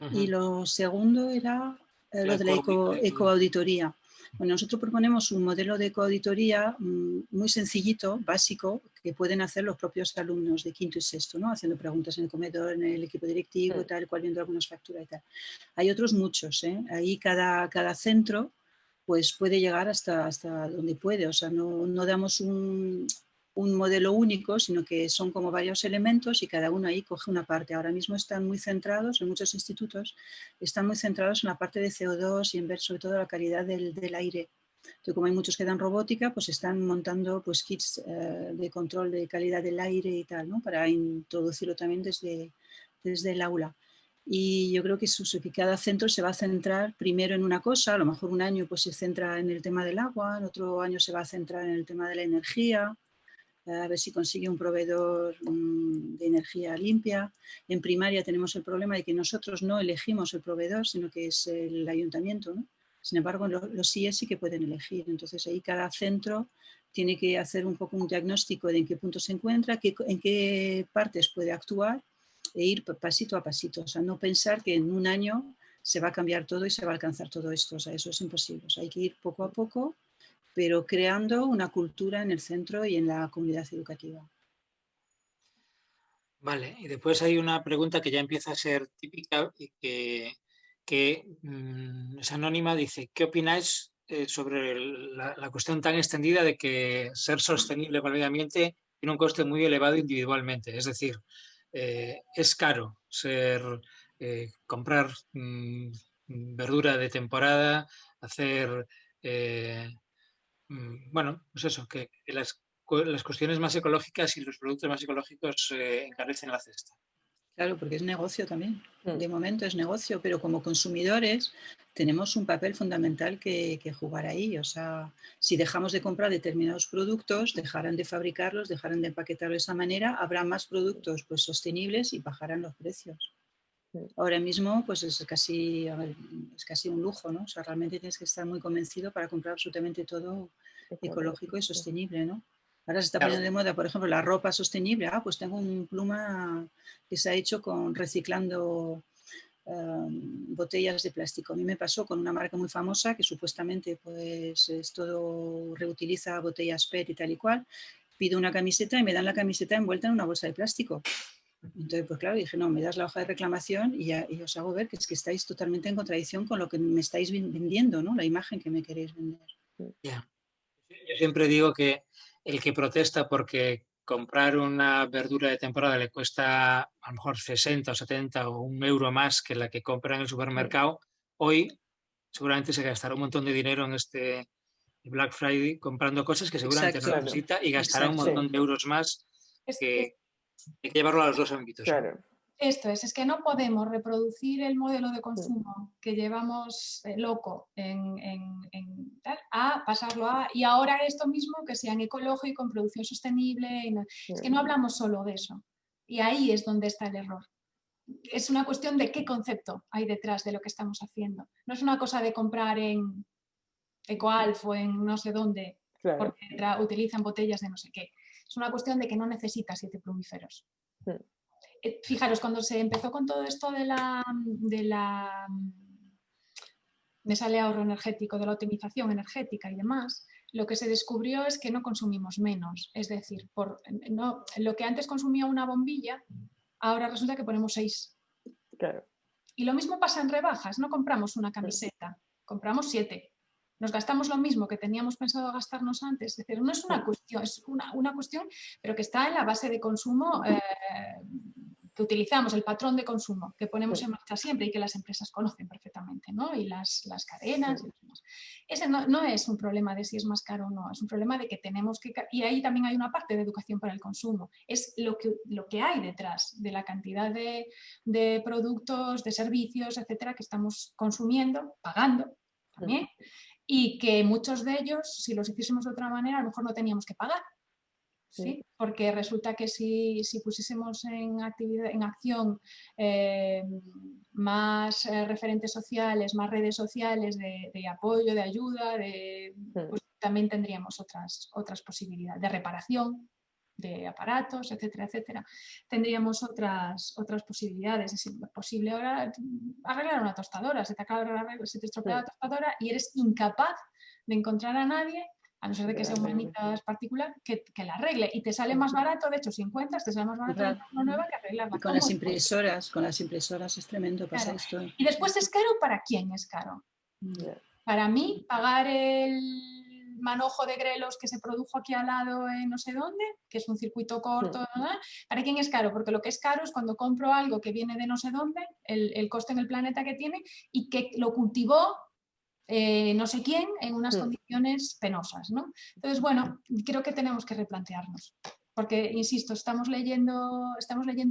Ujú. Y lo segundo era lo de la ecoauditoría. Bueno, nosotros proponemos un modelo de ecoauditoría muy sencillito, básico, que pueden hacer los propios alumnos de quinto y sexto, ¿no? Haciendo preguntas en el comedor, en el equipo directivo, tal cual, viendo algunas facturas y tal. Hay otros muchos, ¿eh? Ahí cada centro pues puede llegar hasta donde puede. O sea, no damos un modelo único, sino que son como varios elementos y cada uno ahí coge una parte. Ahora mismo están muy centrados, en muchos institutos, están muy centrados en la parte de CO2 y en ver sobre todo la calidad del aire. Entonces, como hay muchos que dan robótica, pues están montando pues, kits de control de calidad del aire y tal, ¿no? Para introducirlo también desde el aula. Y yo creo que cada centro se va a centrar primero en una cosa, a lo mejor un año pues, se centra en el tema del agua, en otro año se va a centrar en el tema de la energía, a ver si consigue un proveedor de energía limpia. En primaria tenemos el problema de que nosotros no elegimos el proveedor, sino que es el ayuntamiento, ¿no? Sin embargo, los CIES sí que pueden elegir. Entonces, ahí cada centro tiene que hacer un poco un diagnóstico de en qué punto se encuentra, en qué partes puede actuar e ir pasito a pasito. O sea, no pensar que en un año se va a cambiar todo y se va a alcanzar todo esto. O sea, eso es imposible. O sea, hay que ir poco a poco, pero creando una cultura en el centro y en la comunidad educativa. Vale, y después hay una pregunta que ya empieza a ser típica y que es anónima, dice, ¿qué opináis sobre la cuestión tan extendida de que ser sostenible con el medio ambiente tiene un coste muy elevado individualmente? Es decir, es caro comprar verdura de temporada, hacer, bueno, pues eso, que las cuestiones más ecológicas y los productos más ecológicos encarecen la cesta. Claro, porque es negocio también. De momento es negocio, pero como consumidores tenemos un papel fundamental que jugar ahí. O sea, si dejamos de comprar determinados productos, dejarán de fabricarlos, dejarán de empaquetarlos de esa manera, habrá más productos pues, sostenibles y bajarán los precios. Ahora mismo pues es casi un lujo, ¿no? O sea, realmente tienes que estar muy convencido para comprar absolutamente todo ecológico y sostenible, ¿no? Ahora se está poniendo de moda, por ejemplo, la ropa sostenible. Ah, pues tengo un pluma que se ha hecho reciclando botellas de plástico. A mí me pasó con una marca muy famosa que supuestamente pues reutiliza botellas PET y tal y cual. Pido una camiseta y me dan la camiseta envuelta en una bolsa de plástico. Entonces, pues claro, dije, no, me das la hoja de reclamación y os hago ver que es que estáis totalmente en contradicción con lo que me estáis vendiendo, ¿no? La imagen que me queréis vender. Yeah. Yo siempre digo que el que protesta porque comprar una verdura de temporada le cuesta a lo mejor 60 o 70 o €1 más que la que compra en el supermercado, hoy seguramente se gastará un montón de dinero en este Black Friday comprando cosas que seguramente no necesita y gastará un montón de euros más que hay que llevarlo a los dos ámbitos. Claro. Esto es que no podemos reproducir el modelo de consumo que llevamos loco a pasarlo a, y ahora esto mismo que sea en ecológico, en producción sostenible, es que no hablamos solo de eso, y ahí es donde está el error. Es una cuestión de qué concepto hay detrás de lo que estamos haciendo. No es una cosa de comprar en Ecoalf o en no sé dónde, porque utilizan botellas de no sé qué. Es una cuestión de que no necesitas 7 plumíferos. Fijaros, cuando se empezó con todo esto me sale ahorro energético, de la optimización energética y demás, lo que se descubrió es que no consumimos menos. Es decir, lo que antes consumía una bombilla, ahora resulta que ponemos 6. Claro. Y lo mismo pasa en rebajas, no compramos una camiseta, compramos 7. Nos gastamos lo mismo que teníamos pensado gastarnos antes. Es decir, no es una cuestión, es una cuestión, pero que está en la base de consumo que utilizamos, el patrón de consumo que ponemos en marcha siempre y que las empresas conocen perfectamente, ¿no? Y las cadenas y demás. Ese no es un problema de si es más caro o no, es un problema de que tenemos que... Y ahí también hay una parte de educación para el consumo. Es lo que hay detrás de la cantidad de productos, de servicios, etcétera, que estamos consumiendo, pagando también, y que muchos de ellos, si los hiciésemos de otra manera, a lo mejor no teníamos que pagar. ¿Sí? Porque resulta que si pusiésemos en acción más referentes sociales, más redes sociales de apoyo, de ayuda, pues también tendríamos otras posibilidades de reparación. de aparatos, etcétera, etcétera, tendríamos otras posibilidades. Es posible ahora arreglar una tostadora, se te estropea la tostadora y eres incapaz de encontrar a nadie, a no ser de que sea un manitas particular, que la arregle. Y te sale más barato, de hecho, si encuentras, te sale más barato una nueva que arreglarla. Y con las impresoras es tremendo, pasa esto. Y después es caro, ¿para quién es caro? Para mí, pagar el manojo de grelos que se produjo aquí al lado en no sé dónde, que es un circuito corto, ¿no? ¿Para quién es caro? Porque lo que es caro es cuando compro algo que viene de no sé dónde, el coste en el planeta que tiene y que lo cultivó no sé quién en unas condiciones penosas, ¿no? Entonces, bueno, creo que tenemos que replantearnos. Porque, insisto, estamos leyendo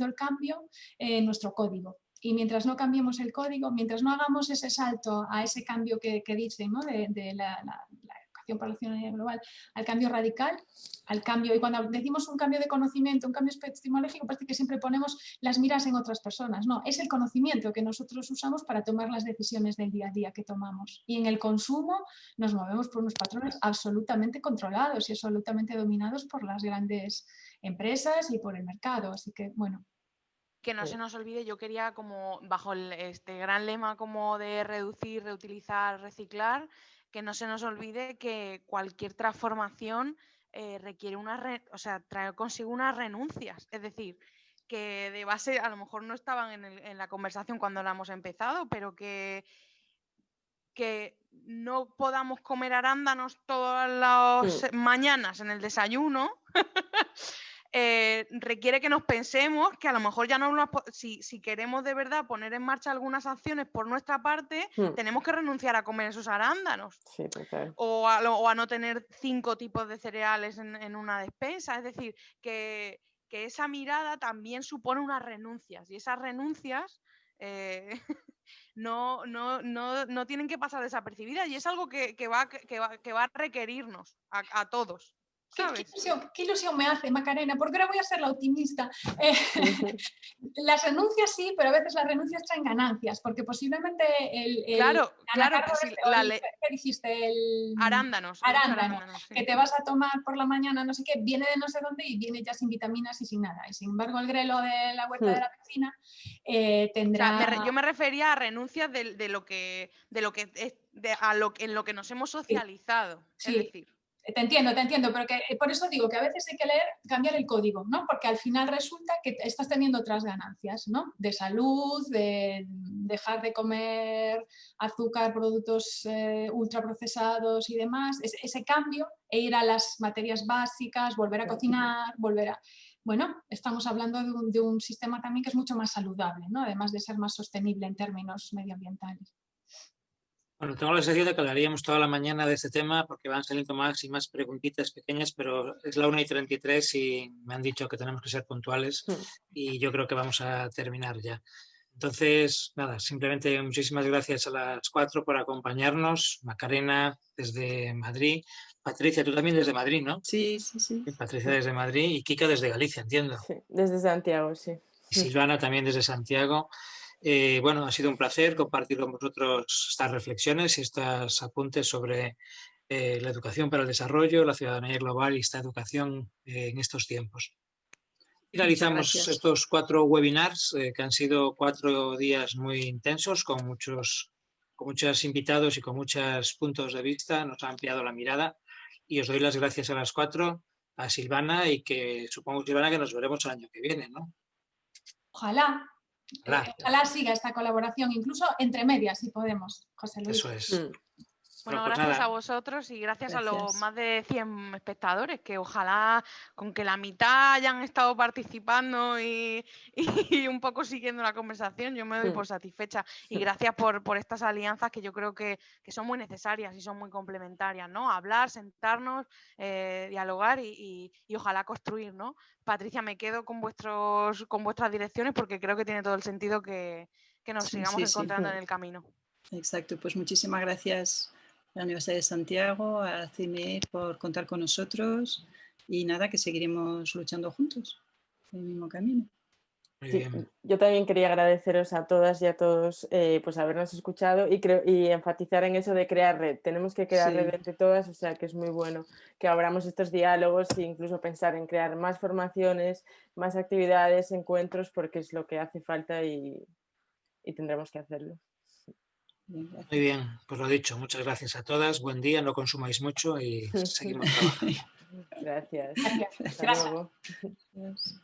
el cambio en nuestro código. Y mientras no cambiemos el código, mientras no hagamos ese salto a ese cambio que dicen, ¿no? de la educación para la ciudadanía global, al cambio radical, al cambio, y cuando decimos un cambio de conocimiento, un cambio epistemológico, parece que siempre ponemos las miras en otras personas. No, es el conocimiento que nosotros usamos para tomar las decisiones del día a día que tomamos. Y en el consumo nos movemos por unos patrones absolutamente controlados y absolutamente dominados por las grandes empresas y por el mercado. Así que, bueno. Que no se nos olvide, yo quería como bajo este gran lema como de reducir, reutilizar, reciclar, que no se nos olvide que cualquier transformación requiere trae consigo unas renuncias. Es decir, que de base a lo mejor no estaban en la conversación cuando la hemos empezado, pero que no podamos comer arándanos todas las mañanas en el desayuno. Requiere que nos pensemos que a lo mejor ya no si queremos de verdad poner en marcha algunas acciones por nuestra parte, tenemos que renunciar a comer esos arándanos. Sí, total. O a no tener 5 tipos de cereales en una despensa. Es decir, que esa mirada también supone unas renuncias y esas renuncias no tienen que pasar desapercibidas y es algo que va a requerirnos a todos. ¿Qué ilusión me hace, Macarena? Porque ahora voy a ser la optimista. Las renuncias sí, pero a veces las renuncias traen ganancias, porque posiblemente claro que sí, ¿qué dijiste? Arándanos, sí. Que te vas a tomar por la mañana, no sé qué, viene de no sé dónde y viene ya sin vitaminas y sin nada. Y sin embargo, el grelo de la huerta de la vecina tendrá... O sea, yo me refería a renuncias en lo que nos hemos socializado. Sí. Es decir, Te entiendo, pero por eso digo que a veces hay que cambiar el código, ¿no? Porque al final resulta que estás teniendo otras ganancias, ¿no? De salud, de dejar de comer azúcar, productos ultraprocesados y demás, ese cambio e ir a las materias básicas, volver a cocinar, Bueno, estamos hablando de un sistema también que es mucho más saludable, ¿no? Además de ser más sostenible en términos medioambientales. Bueno, tengo la sensación de que hablaríamos toda la mañana de este tema porque van saliendo más y más preguntitas pequeñas, pero es la 1:33 y me han dicho que tenemos que ser puntuales y yo creo que vamos a terminar ya. Entonces, nada, simplemente muchísimas gracias a las 4 por acompañarnos. Macarena desde Madrid, Patricia, tú también desde Madrid, ¿no? Sí. Patricia desde Madrid y Kika desde Galicia, entiendo. Sí, desde Santiago, sí. Y Silvana también desde Santiago. Bueno, ha sido un placer compartir con vosotros estas reflexiones y estos apuntes sobre la educación para el desarrollo, la ciudadanía global y esta educación en estos tiempos. Finalizamos estos 4 webinars que han sido 4 días muy intensos con muchos invitados y con muchos puntos de vista. Nos ha ampliado la mirada y os doy las gracias a las 4, a Silvana y que supongo, Silvana, que nos veremos el año que viene, ¿no? Ojalá siga esta colaboración, incluso entre medias, si podemos, José Luis. Eso es. Bueno, pues gracias nada. a vosotros y gracias a los más de 100 espectadores, que ojalá con que la mitad hayan estado participando y un poco siguiendo la conversación, yo me doy por satisfecha. Y gracias por estas alianzas que yo creo que son muy necesarias y son muy complementarias, ¿no? Hablar, sentarnos, dialogar y ojalá construir, ¿no? Patricia, me quedo con vuestras direcciones porque creo que tiene todo el sentido que nos sigamos encontrando en el camino. Exacto, pues muchísimas gracias a la Universidad de Santiago, a CIMER por contar con nosotros y nada, que seguiremos luchando juntos en el mismo camino. Muy Sí, bien. yo también quería agradeceros a todas y a todos pues habernos escuchado y enfatizar en eso de crear red. Tenemos que crear Sí. red entre todas, o sea que es muy bueno que abramos estos diálogos e incluso pensar en crear más formaciones, más actividades, encuentros, porque es lo que hace falta y tendremos que hacerlo. Bien, gracias. Muy bien, pues lo dicho, muchas gracias a todas, buen día, no consumáis mucho y seguimos trabajando. Gracias. Gracias. Hasta Gracias. luego. Yes.